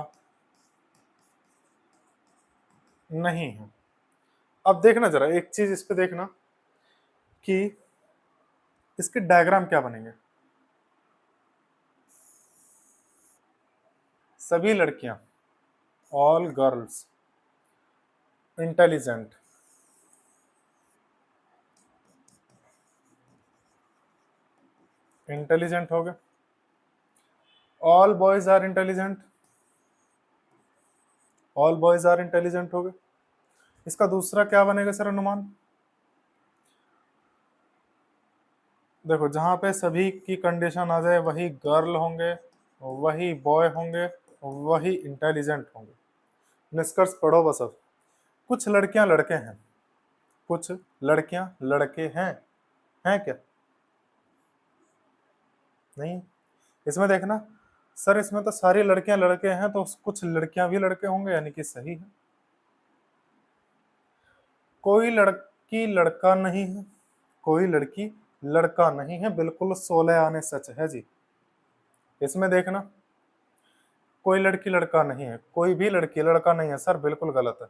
नहीं है। अब देखना जरा एक चीज इस पे देखना कि इसके डायग्राम क्या बनेंगे। सभी लड़कियां, ऑल गर्ल्स इंटेलिजेंट, इंटेलिजेंट हो गए। All boys are intelligent, all boys are intelligent हो गए। इसका दूसरा क्या बनेगा सर अनुमान? देखो जहां पे सभी की कंडीशन आ जाए, वही गर्ल होंगे, वही बॉय होंगे, वही इंटेलिजेंट होंगे। निष्कर्ष पढ़ो बस अब। कुछ लड़कियां लड़के हैं, कुछ लड़कियां लड़के हैं क्या? नहीं। इसमें देखना सर, इसमें तो सारी लड़कियां लड़के हैं, तो कुछ लड़कियां भी लड़के होंगे, यानी कि सही है। कोई लड़की लड़का नहीं है, कोई लड़की लड़का नहीं है, बिल्कुल 16 आने सच है जी। इसमें देखना कोई लड़की लड़का नहीं है, कोई भी लड़की लड़का नहीं है सर, बिल्कुल गलत है।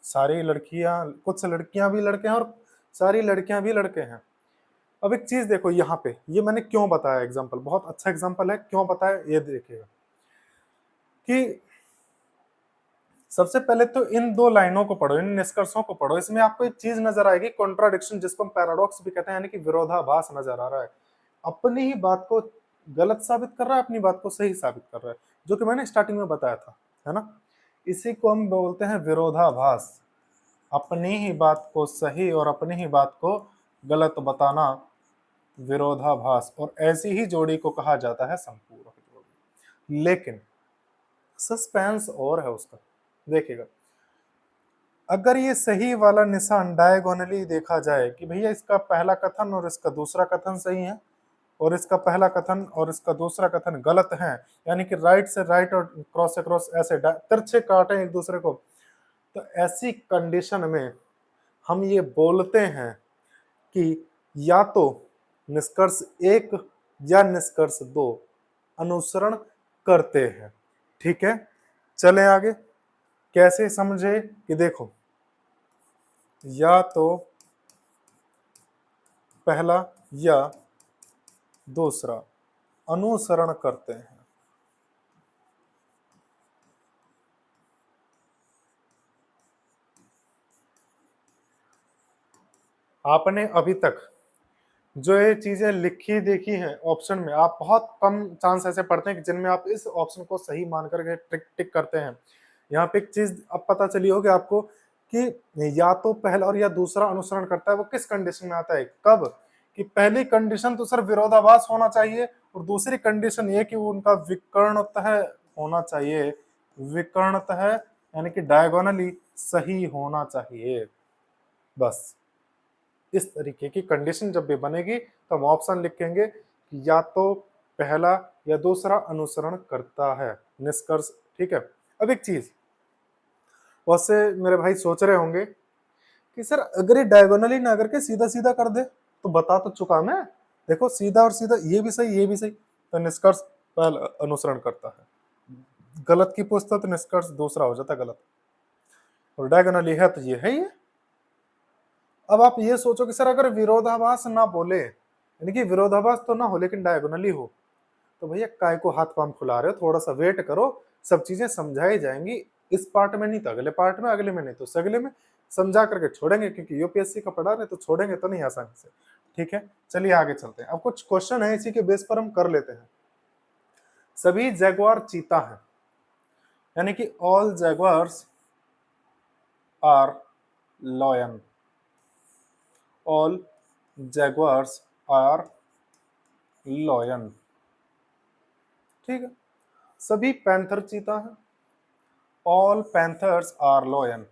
सारी लड़कियां, कुछ लड़कियां भी लड़के हैं और सारी लड़कियां भी लड़के हैं। अब एक चीज देखो यहाँ पे, ये मैंने क्यों बताया एग्जाम्पल, बहुत अच्छा एग्जाम्पल है, क्यों बताया ये देखिएगा कि सबसे पहले तो इन दो लाइनों को पढ़ो, इन निष्कर्षों को पढ़ो। इसमें आपको एक चीज नजर आएगी, कॉन्ट्राडिक्शन, जिसको हम पैराडॉक्स भी कहते हैं, यानी कि विरोधाभास नजर आ रहा है। अपनी ही बात को गलत साबित कर रहा है, अपनी बात को सही साबित कर रहा है, जो कि मैंने स्टार्टिंग में बताया था, है ना। इसी को हम बोलते हैं विरोधाभास। अपनी ही बात को सही और अपनी ही बात को गलत बताना विरोधाभास, और ऐसी ही जोड़ी को कहा जाता है संपूरक जोड़ी। लेकिन सस्पेंस और है उसका, देखिएगा। अगर ये सही वाला निशान डायगोनली देखा जाए कि भैया इसका पहला कथन और इसका दूसरा कथन सही है, और इसका पहला कथन और इसका दूसरा कथन गलत है, यानी कि राइट से राइट और क्रॉस से क्रॉस ऐसे तिरछे काटे एक दूसरे को, तो ऐसी कंडीशन में हम ये बोलते हैं कि या तो निष्कर्ष एक या निष्कर्ष दो अनुसरण करते हैं। ठीक है, चले आगे। कैसे समझे कि देखो, या तो पहला या दूसरा अनुसरण करते हैं। आपने अभी तक जो ये चीजें लिखी देखी हैं ऑप्शन में, आप बहुत कम चांस ऐसे पढ़ते हैं कि जिनमें आप इस ऑप्शन को सही मान करके टिक टिक करते हैं। यहाँ पे एक चीज अब पता चली होगी आपको कि या तो पहला और या दूसरा अनुसरण करता है, वो किस कंडीशन में आता है, कब? कि पहली कंडीशन तो सर विरोधाभास होना चाहिए, और दूसरी कंडीशन ये कि वो उनका विकर्णतः होना चाहिए, विकर्णतः यानी कि डायगोनली सही होना चाहिए। बस इस तरीके की कंडीशन जब भी बनेगी तो हम ऑप्शन लिखेंगे कि या तो पहला या दूसरा अनुसरण करता है, निष्कर्ष। ठीक है। अब एक चीज वैसे मेरे भाई सोच रहे होंगे कि सर अगर ये डायगोनली ना करके सीधा सीधा कर दे, तो बता तो चुका मैं, देखो सीधा और सीधा, ये भी सही ये भी सही, तो निष्कर्ष पहला अनुसरण करता है। गलत की पूछता तो निष्कर्ष दूसरा हो जाता गलत, और डायगोनली है तो ये है ये। अब आप ये सोचो कि सर अगर विरोधाभास ना बोले, यानी कि विरोधाभास तो ना हो लेकिन डायगोनली हो, तो भैया काय को हाथ पांव फुला रहे हो, थोड़ा सा वेट करो, सब चीजें समझाई जाएंगी। इस पार्ट में नहीं तो अगले पार्ट में, अगले में नहीं तो अगले में समझा करके छोड़ेंगे, क्योंकि यूपीएससी का पढ़ा रहे तो छोड़ेंगे तो नहीं आसानी से। ठीक है, चलिए आगे चलते हैं। अब कुछ क्वेश्चन है इसी के बेस पर हम कर लेते हैं। सभी जैगुआर चीता हैं, यानी कि all jaguars are lion, all jaguars are lion. ठीक है, सभी पैंथर चीता हैं, ऑल पैंथर्स आर लॉयन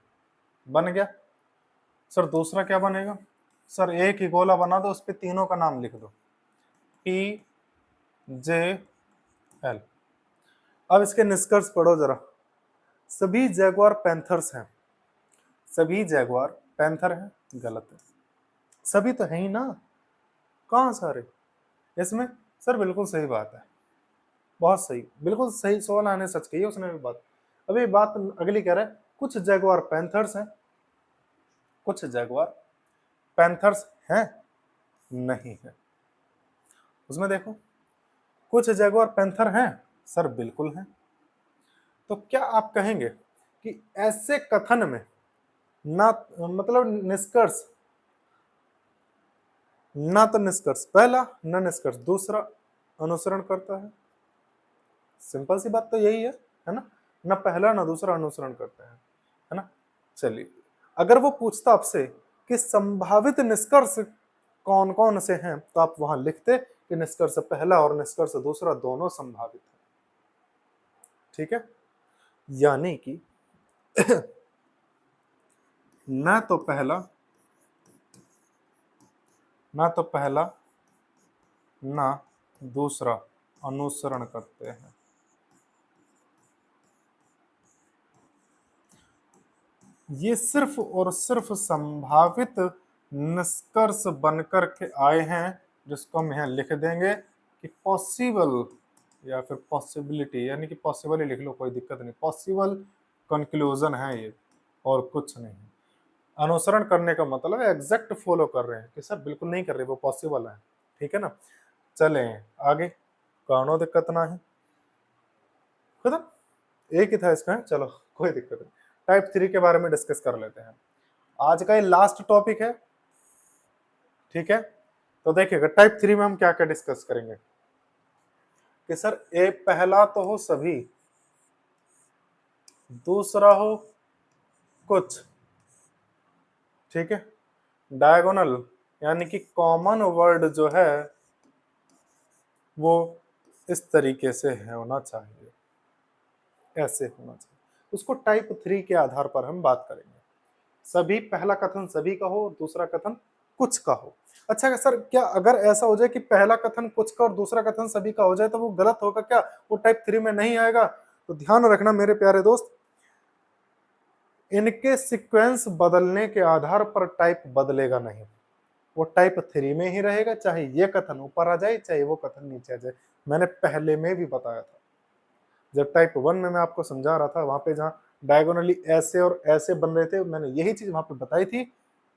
बन गया। सर दूसरा क्या बनेगा? सर एक ही गोला बना दो, उस पे तीनों का नाम लिख दो, पी जे एल। अब इसके निष्कर्ष पढ़ो जरा। सभी जैगवार पैंथर्स हैं, सभी जैगवार पैंथर हैं, गलत है। सभी तो है ही ना, कहां सारे इसमें? सर बिल्कुल सही बात है, बहुत सही, बिल्कुल सही सवाल आने सच कही है उसने भी बात। अभी बात अगली कह रहा है कुछ जैगवार पैंथर्स हैं, कुछ जैगवार पैंथर्स हैं नहीं है। उसमें देखो कुछ जैगवार पैंथर हैं, सर बिल्कुल हैं। तो क्या आप कहेंगे कि ऐसे कथन में ना मतलब निष्कर्ष, ना तो निष्कर्ष पहला ना निष्कर्ष दूसरा अनुसरण करता है? सिंपल सी बात तो यही है ना? ना पहला ना दूसरा अनुसरण करते हैं, है ना? चलिए, अगर वो पूछता आपसे कि संभावित निष्कर्ष कौन कौन से हैं, तो आप वहां लिखते कि निष्कर्ष पहला और निष्कर्ष दूसरा दोनों संभावित है। ठीक है, यानी कि ना तो पहला, ना तो पहला ना दूसरा अनुसरण करते हैं। ये सिर्फ और सिर्फ संभावित निष्कर्ष बनकर के आए हैं, जिसको हम यहाँ लिख देंगे कि पॉसिबल या फिर पॉसिबिलिटी, यानी कि पॉसिबल ही लिख लो, कोई दिक्कत नहीं, पॉसिबल कंक्लूजन है ये और कुछ नहीं। अनुसरण करने का मतलब है एग्जैक्ट फॉलो कर रहे हैं, कि सर बिल्कुल नहीं कर रहे, वो पॉसिबल है। ठीक है ना? चले आगे, कानो दिक्कत ना है, खत्म, एक ही था इसका, चलो कोई दिक्कत नहीं। टाइप 3 के बारे में डिस्कस कर लेते हैं, आज का ये लास्ट टॉपिक है। ठीक है, तो देखिएगा टाइप 3 में हम क्या क्या डिस्कस करेंगे कि सर ए पहला तो हो सभी, दूसरा हो कुछ, ठीक है, डायगोनल यानी कि कॉमन वर्ड जो है वो इस तरीके से होना चाहिए, ऐसे होना चाहिए। उसको टाइप 3 के आधार पर हम बात करेंगे। सभी, पहला कथन सभी का हो, दूसरा कथन कुछ का हो। अच्छा सर, क्या अगर ऐसा हो जाए कि पहला कथन कुछ का और दूसरा कथन सभी का हो जाए तो वो गलत होगा क्या? वो टाइप 3 में नहीं आएगा? तो ध्यान रखना मेरे प्यारे दोस्त, इनके सीक्वेंस बदलने के आधार पर टाइप बदलेगा नहीं, वो टाइप 3 में ही रहेगा, चाहे ये कथन ऊपर आ जाए चाहे वो कथन नीचे आ जाए। मैंने पहले में भी बताया था, जब टाइप 1 में मैं आपको समझा रहा था, वहां पे जहाँ डायगोनली ऐसे और ऐसे बन रहे थे, मैंने यही चीज वहां पे बताई थी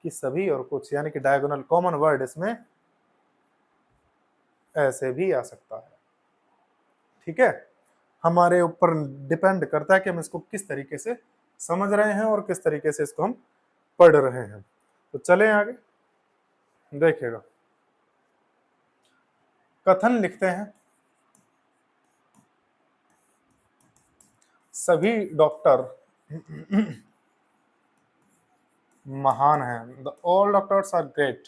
कि सभी और कुछ, यानी कि डायगोनल कॉमन वर्ड इसमें ऐसे भी आ सकता है। ठीक है, हमारे ऊपर डिपेंड करता है कि हम इसको किस तरीके से समझ रहे हैं और किस तरीके से इसको हम पढ़ रहे हैं। तो चले आगे, देखिएगा कथन लिखते हैं, सभी डॉक्टर महान हैं, the all doctors are great.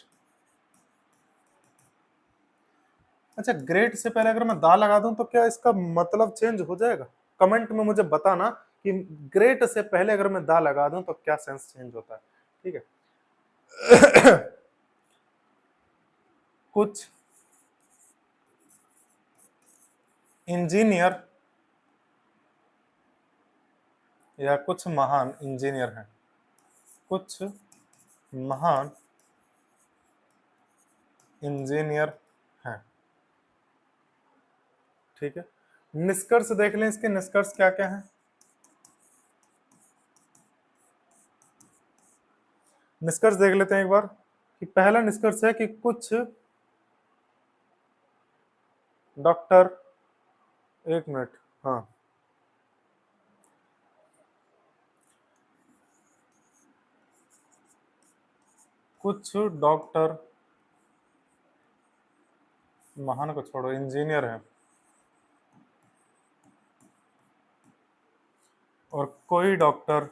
अच्छा, ग्रेट से पहले अगर मैं दा लगा दूं तो क्या इसका मतलब चेंज हो जाएगा? कमेंट में मुझे बताना कि ग्रेट से पहले अगर मैं दा लगा दूं तो क्या सेंस चेंज होता है। ठीक है कुछ इंजीनियर या कुछ महान इंजीनियर हैं, कुछ महान इंजीनियर हैं। ठीक है, निष्कर्ष देख लें, इसके निष्कर्ष क्या क्या हैं। निष्कर्ष देख लेते हैं एक बार, कि पहला निष्कर्ष है कि कुछ डॉक्टर, एक मिनट, हाँ, कुछ डॉक्टर, महान को छोड़ो, इंजीनियर हैं, और कोई डॉक्टर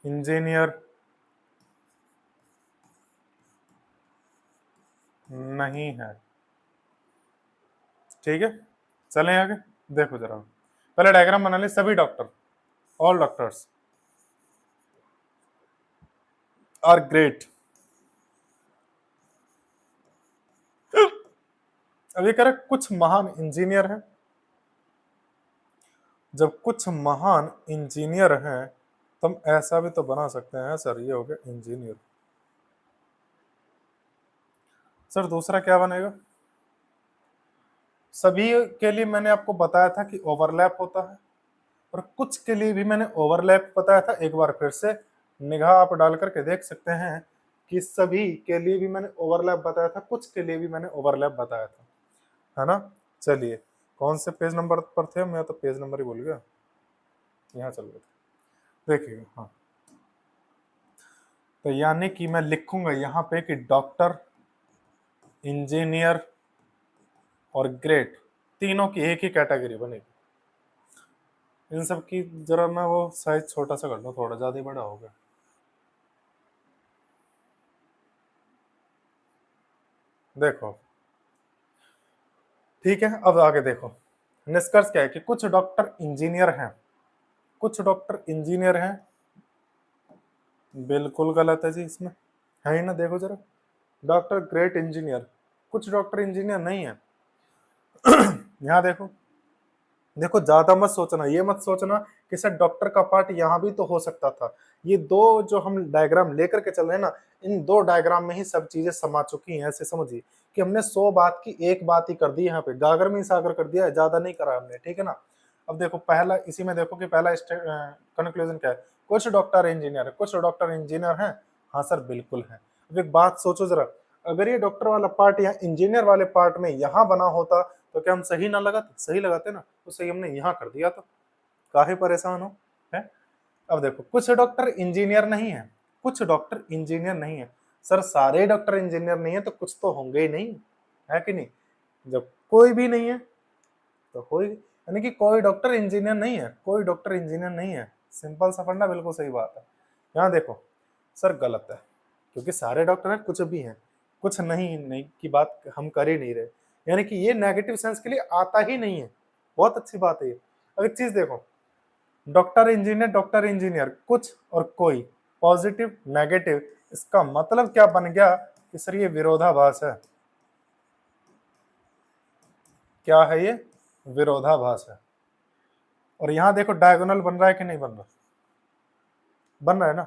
इंजीनियर नहीं है। ठीक है, चलें आगे। देखो जरा, पहले डायग्राम बना ले। सभी doctor, all doctors are great. अब ये कह रहा है कुछ महान इंजीनियर हैं। जब कुछ महान इंजीनियर हैं तो हम ऐसा भी तो बना सकते हैं सर, ये हो गया इंजीनियर। सर दूसरा क्या बनेगा? सभी के लिए मैंने आपको बताया था कि ओवरलैप होता है, और कुछ के लिए भी मैंने ओवरलैप बताया था। एक बार फिर से निगाह आप डाल करके देख सकते हैं कि सभी के लिए भी मैंने ओवरलैप बताया था, कुछ के लिए भी मैंने ओवरलैप बताया था, है ना। चलिए, कौन से पेज नंबर पर थे? मैं तो पेज नंबर ही भूल गया। यहाँ चल गए थे, देखिएगा। हाँ, तो यानी कि मैं लिखूंगा यहाँ पे कि डॉक्टर, इंजीनियर और ग्रेट, तीनों की एक ही कैटेगरी बनेगी। इन सब की जरा मैं वो साइज छोटा सा कर लूँ, थोड़ा ज्यादा ही बड़ा हो गया। देखो, ठीक है, अब आगे देखो। निष्कर्ष क्या है कि कुछ डॉक्टर इंजीनियर हैं, कुछ डॉक्टर इंजीनियर हैं। बिल्कुल गलत है जी, इसमें है ही ना। देखो जरा, डॉक्टर ग्रेट इंजीनियर, कुछ डॉक्टर इंजीनियर नहीं है। यहाँ देखो, देखो ज्यादा मत सोचना, ये मत सोचना कि सर डॉक्टर का पार्ट यहाँ भी तो हो सकता था। ये दो जो हम डायग्राम लेकर के चल रहे हैं ना, इन दो डायग्राम में ही सब चीजें समा चुकी हैं। ऐसे समझिए कि हमने 100 बात की एक बात ही कर दी, यहाँ पे गागर में सागर कर दिया है, ज्यादा नहीं करा हमने। ठीक है ना। अब देखो पहला, इसी में देखो कि पहला कंक्लूजन क्या है? कुछ डॉक्टर इंजीनियर है, कुछ डॉक्टर इंजीनियर हैं। हाँ सर बिल्कुल है। अब एक बात सोचो जरा, अगर ये डॉक्टर वाला पार्ट यहाँ इंजीनियर वाले पार्ट में यहाँ बना होता तो क्या हम सही ना लगाते? सही लगाते ना। तो सही हमने यहाँ कर दिया, तो काहे परेशान हो है। अब देखो, कुछ डॉक्टर इंजीनियर नहीं है, कुछ डॉक्टर इंजीनियर नहीं है। सर सारे डॉक्टर इंजीनियर नहीं है तो कुछ तो होंगे ही नहीं, है कि नहीं। जब कोई भी नहीं है तो कोई, यानी कि कोई डॉक्टर इंजीनियर नहीं है, कोई डॉक्टर इंजीनियर नहीं है। सिंपल सा फंडा, बिल्कुल सही बात है। यहाँ देखो सर गलत है, क्योंकि सारे डॉक्टर हैं, कुछ भी हैं, कुछ नहीं नहीं की बात हम कर ही नहीं रहे। यानी कि ये नेगेटिव सेंस के लिए आता ही नहीं है। बहुत अच्छी बात है ये। अब एक चीज देखो, डॉक्टर इंजीनियर, कुछ और कोई, पॉजिटिव नेगेटिव, इसका मतलब क्या बन गया कि सर ये विरोधाभास है। क्या है ये? विरोधाभास है। और यहां देखो डायगोनल बन रहा है कि नहीं बन रहा? बन रहा है ना।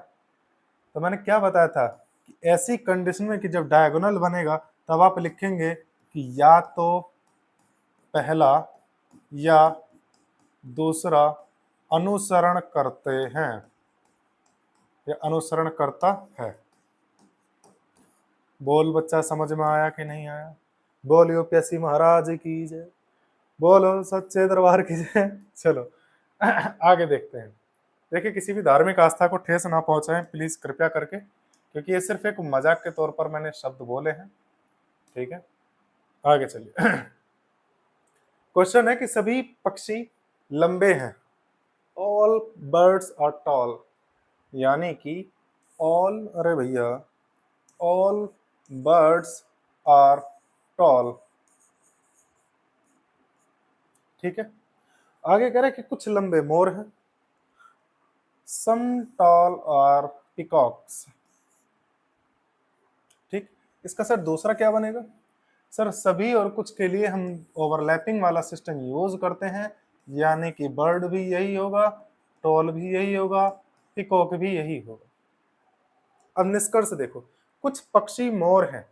तो मैंने क्या बताया था कि ऐसी कंडीशन में कि जब डायगोनल बनेगा तब आप लिखेंगे कि या तो पहला या दूसरा अनुसरण करते हैं, या अनुसरण करता है। बोल बच्चा, समझ में आया कि नहीं आया? बोल यूपीएससी महाराज की जय, बोलो सच्चे दरबार की जय। चलो आगे देखते हैं। देखिए, किसी भी धार्मिक आस्था को ठेस ना पहुंचाएं प्लीज, कृपया करके, क्योंकि ये सिर्फ एक मजाक के तौर पर मैंने शब्द बोले हैं। ठीक है, आगे चलिए। क्वेश्चन है कि सभी पक्षी लंबे हैं। ऑल बर्ड्स आर टॉल, यानी कि ऑल, अरे भैया, ऑल बर्ड्स आर टॉल। ठीक है, आगे कह रहे हैं कि कुछ लंबे मोर हैं। सम टॉल आर पिकॉक्स। ठीक, इसका सर दूसरा क्या बनेगा? सर सभी और कुछ के लिए हम ओवरलैपिंग वाला सिस्टम यूज करते हैं, यानी कि बर्ड भी यही होगा, टॉल भी यही होगा, पिकॉक भी यही होगा। अब निष्कर्ष देखो, कुछ पक्षी मोर हैं,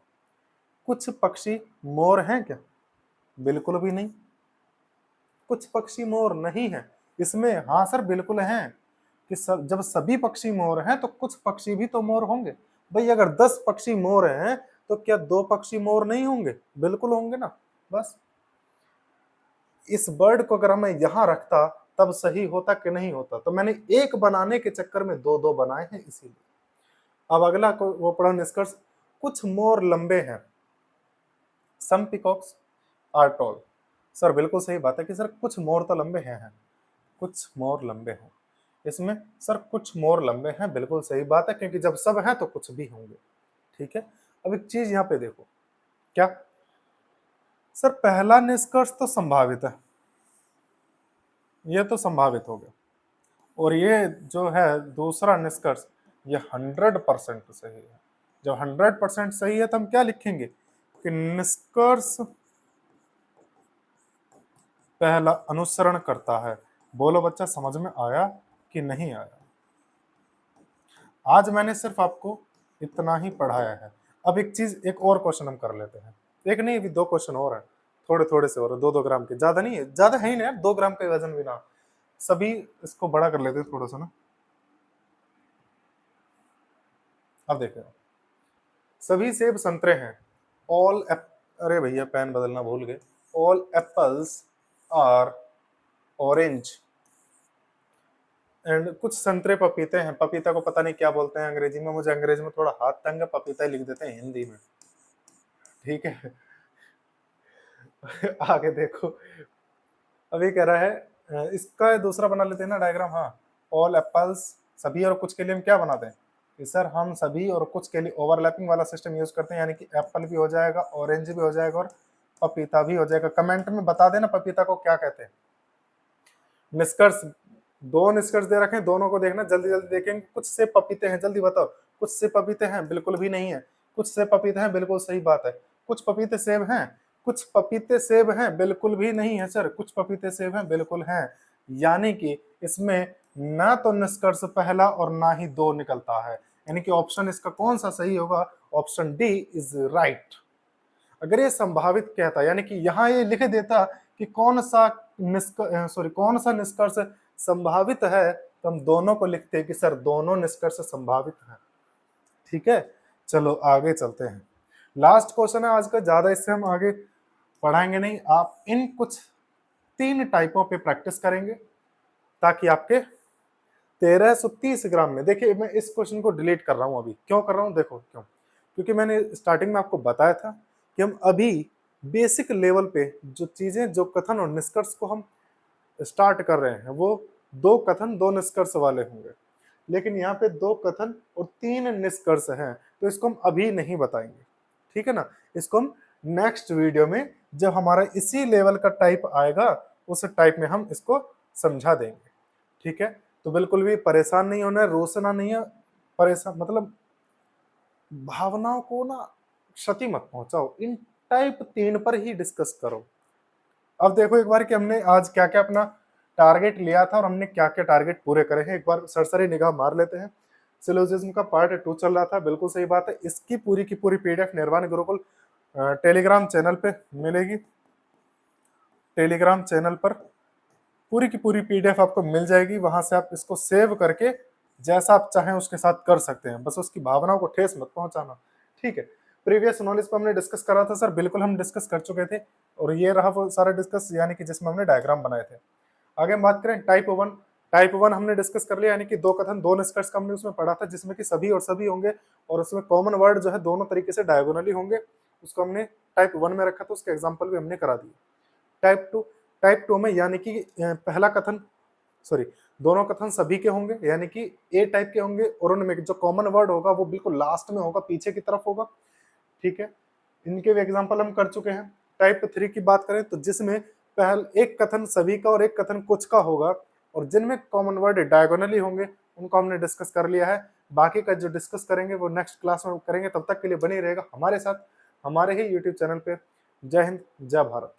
कुछ पक्षी मोर हैं क्या? बिल्कुल भी नहीं। कुछ पक्षी मोर नहीं है इसमें, हाँ सर बिल्कुल हैं कि जब सभी पक्षी मोर हैं तो कुछ पक्षी भी तो मोर होंगे। भाई अगर 10 पक्षी मोर हैं तो क्या 2 पक्षी मोर नहीं होंगे? बिल्कुल होंगे ना। बस इस वर्ड को अगर मैं यहां रखता तब सही होता कि नहीं होता? तो मैंने एक बनाने के चक्कर में दो दो बनाए हैं, इसीलिए। अब अगला को वो पढ़ो निष्कर्ष, कुछ मोर लंबे हैं। सम पिकॉक्स आर टॉल। सर बिल्कुल सही बात है कि सर कुछ मोर तो लंबे हैं, कुछ मोर लंबे हैं इसमें। सर कुछ मोर लंबे हैं, बिल्कुल सही बात है, क्योंकि जब सब हैं तो कुछ भी होंगे। ठीक है, अब एक चीज यहाँ पे देखो, क्या सर पहला निष्कर्ष तो संभावित है, ये तो संभावित हो गया, और ये जो है दूसरा निष्कर्ष, ये 100% सही है। जब 100% सही है तो हम क्या लिखेंगे कि निष्कर्ष पहला अनुसरण करता है। बोलो बच्चा, समझ में आया कि नहीं आया? आज मैंने सिर्फ आपको इतना ही पढ़ाया है। अब एक चीज, एक और क्वेश्चन हम कर लेते हैं। एक नहीं, अभी 2 क्वेश्चन और हैं, थोड़े थोड़े से और 2-2 ग्राम के, ज्यादा नहीं है, ज्यादा है ही नहीं यार, 2 ग्राम का वजन भी ना। सभी इसको बड़ा कर लेते हैं थोड़ा सा ना। अब देखें, सभी सेब संतरे हैं। ऑल अरे भैया पेन बदलना भूल गए। All apples are orange and कुछ संतरे पपीते हैं। पपीता को पता नहीं क्या बोलते हैं अंग्रेजी में, मुझे अंग्रेजी में थोड़ा हाथ तंग है, पपीता ही लिख देते हैं हिंदी में। ठीक है। आगे देखो, अभी कह रहा है इसका दूसरा बना लेते हैं ना डायग्राम। हाँ, ऑल एप्पल्स, सभी और कुछ के लिए हम क्या बनाते हैं कि सर हम सभी और कुछ के लिए ओवरलैपिंग वाला सिस्टम यूज करते हैं, यानी कि एप्पल भी हो जाएगा, ऑरेंज भी हो जाएगा और पपीता भी हो जाएगा। कमेंट में बता देना पपीता को क्या कहते हैं। निष्कर्ष, 2 निष्कर्ष दे रखे हैं, दोनों को देखना, जल्दी जल्दी देखेंगे। कुछ से पपीते हैं, जल्दी बताओ। कुछ से पपीते हैं, बिल्कुल भी नहीं है। कुछ से पपीते हैं, बिल्कुल सही बात है। कुछ पपीते सेब हैं, कुछ पपीते सेब हैं, बिल्कुल भी नहीं है सर। कुछ पपीते सेब हैं, बिल्कुल हैं। यानी कि इसमें ना तो निष्कर्ष पहला और ना ही 2 निकलता है, यानी कि ऑप्शन इसका कौन सा सही होगा? Option D is right. अगर ये संभावित कहता, यानी कि यहाँ ये लिख देता कि कौन सा कौन सा निष्कर्ष संभावित है, तो हम दोनों को लिखते हैं कि सर दोनों निष्कर्ष संभावित हैं। ठीक है, चलो आगे चलते हैं। लास्ट क्वेश्चन है आज का, ज्यादा इससे हम आगे पढ़ाएंगे नहीं। आप इन कुछ 3 टाइपों पे प्रैक्टिस करेंगे ताकि आपके 1330 ग्राम में, देखिए मैं इस क्वेश्चन को डिलीट कर रहा हूं अभी। क्यों कर रहा हूं? देखो क्यों, क्योंकि मैंने स्टार्टिंग में आपको बताया था कि हम अभी बेसिक लेवल पे जो चीजें, जो कथन और निष्कर्ष को हम स्टार्ट कर रहे हैं, वो 2 कथन 2 निष्कर्ष वाले होंगे। लेकिन यहाँ पे 2 कथन और 3 निष्कर्ष हैं, तो इसको हम अभी नहीं बताएंगे। ठीक है ना, इसको हम नेक्स्ट वीडियो में, जब हमारा इसी लेवल का टाइप आएगा, उस टाइप में हम इसको समझा देंगे। ठीक है, तो बिल्कुल भी परेशान नहीं होना है, रोसना नहीं है। परेशान मतलब भावनाओं को ना क्षति मत पहुंचाओ, इन टाइप 3 पर ही डिस्कस करो। अब देखो एक बार कि हमने आज क्या क्या अपना टारगेट लिया था और हमने क्या क्या टारगेट पूरे करे हैं, एक बार सरसरी निगाह मार लेते हैं। सिलोजिज्म का पार्ट 2 चल रहा था, बिल्कुल सही बात है। इसकी पूरी की पूरी पीडीएफ निर्वाण गुरुकुल टेलीग्राम चैनल पे मिलेगी। टेलीग्राम चैनल पर पूरी की पूरी पीडीएफ आपको मिल जाएगी, वहां से आप इसको सेव करके जैसा आप चाहें उसके साथ कर सकते हैं, बस उसकी भावनाओं को ठेस मत पहुंचाना। ठीक है, प्रीवियस नॉलेज पर हमने डिस्कस करा था सर, बिल्कुल हम डिस्कस कर चुके थे, और ये रहा वो सारा डिस्कस, यानी कि जिसमें हमने डायग्राम बनाए थे। आगे हम बात करें टाइप 1 हमने डिस्कस कर लिया, यानी कि 2 कथन 2 निष्कर्ष का हमने उसमें पढ़ा था, जिसमें कि सभी और सभी होंगे, और उसमें कॉमन वर्ड जो है दोनों तरीके से डायगोनली होंगे, उसको हमने टाइप 1 में रखा था, उसके एग्जाम्पल भी हमने करा दिए। टाइप 2 में, यानी कि पहला कथन, सॉरी, दोनों कथन सभी के होंगे, यानी कि ए टाइप के होंगे, और उनमें जो कॉमन वर्ड होगा वो बिल्कुल लास्ट में होगा, पीछे की तरफ होगा। ठीक है, इनके भी एग्जाम्पल हम कर चुके हैं। टाइप 3 की बात करें तो जिसमें पहले एक कथन सभी का और एक कथन कुछ का होगा, और जिनमें कॉमन वर्ड डायगोनली होंगे, उनको हमने डिस्कस कर लिया है। बाकी का जो डिस्कस करेंगे वो नेक्स्ट क्लास में करेंगे, तब तक के लिए बने रहेगा हमारे साथ, हमारे ही यूट्यूब चैनल पे। जय हिंद, जय भारत।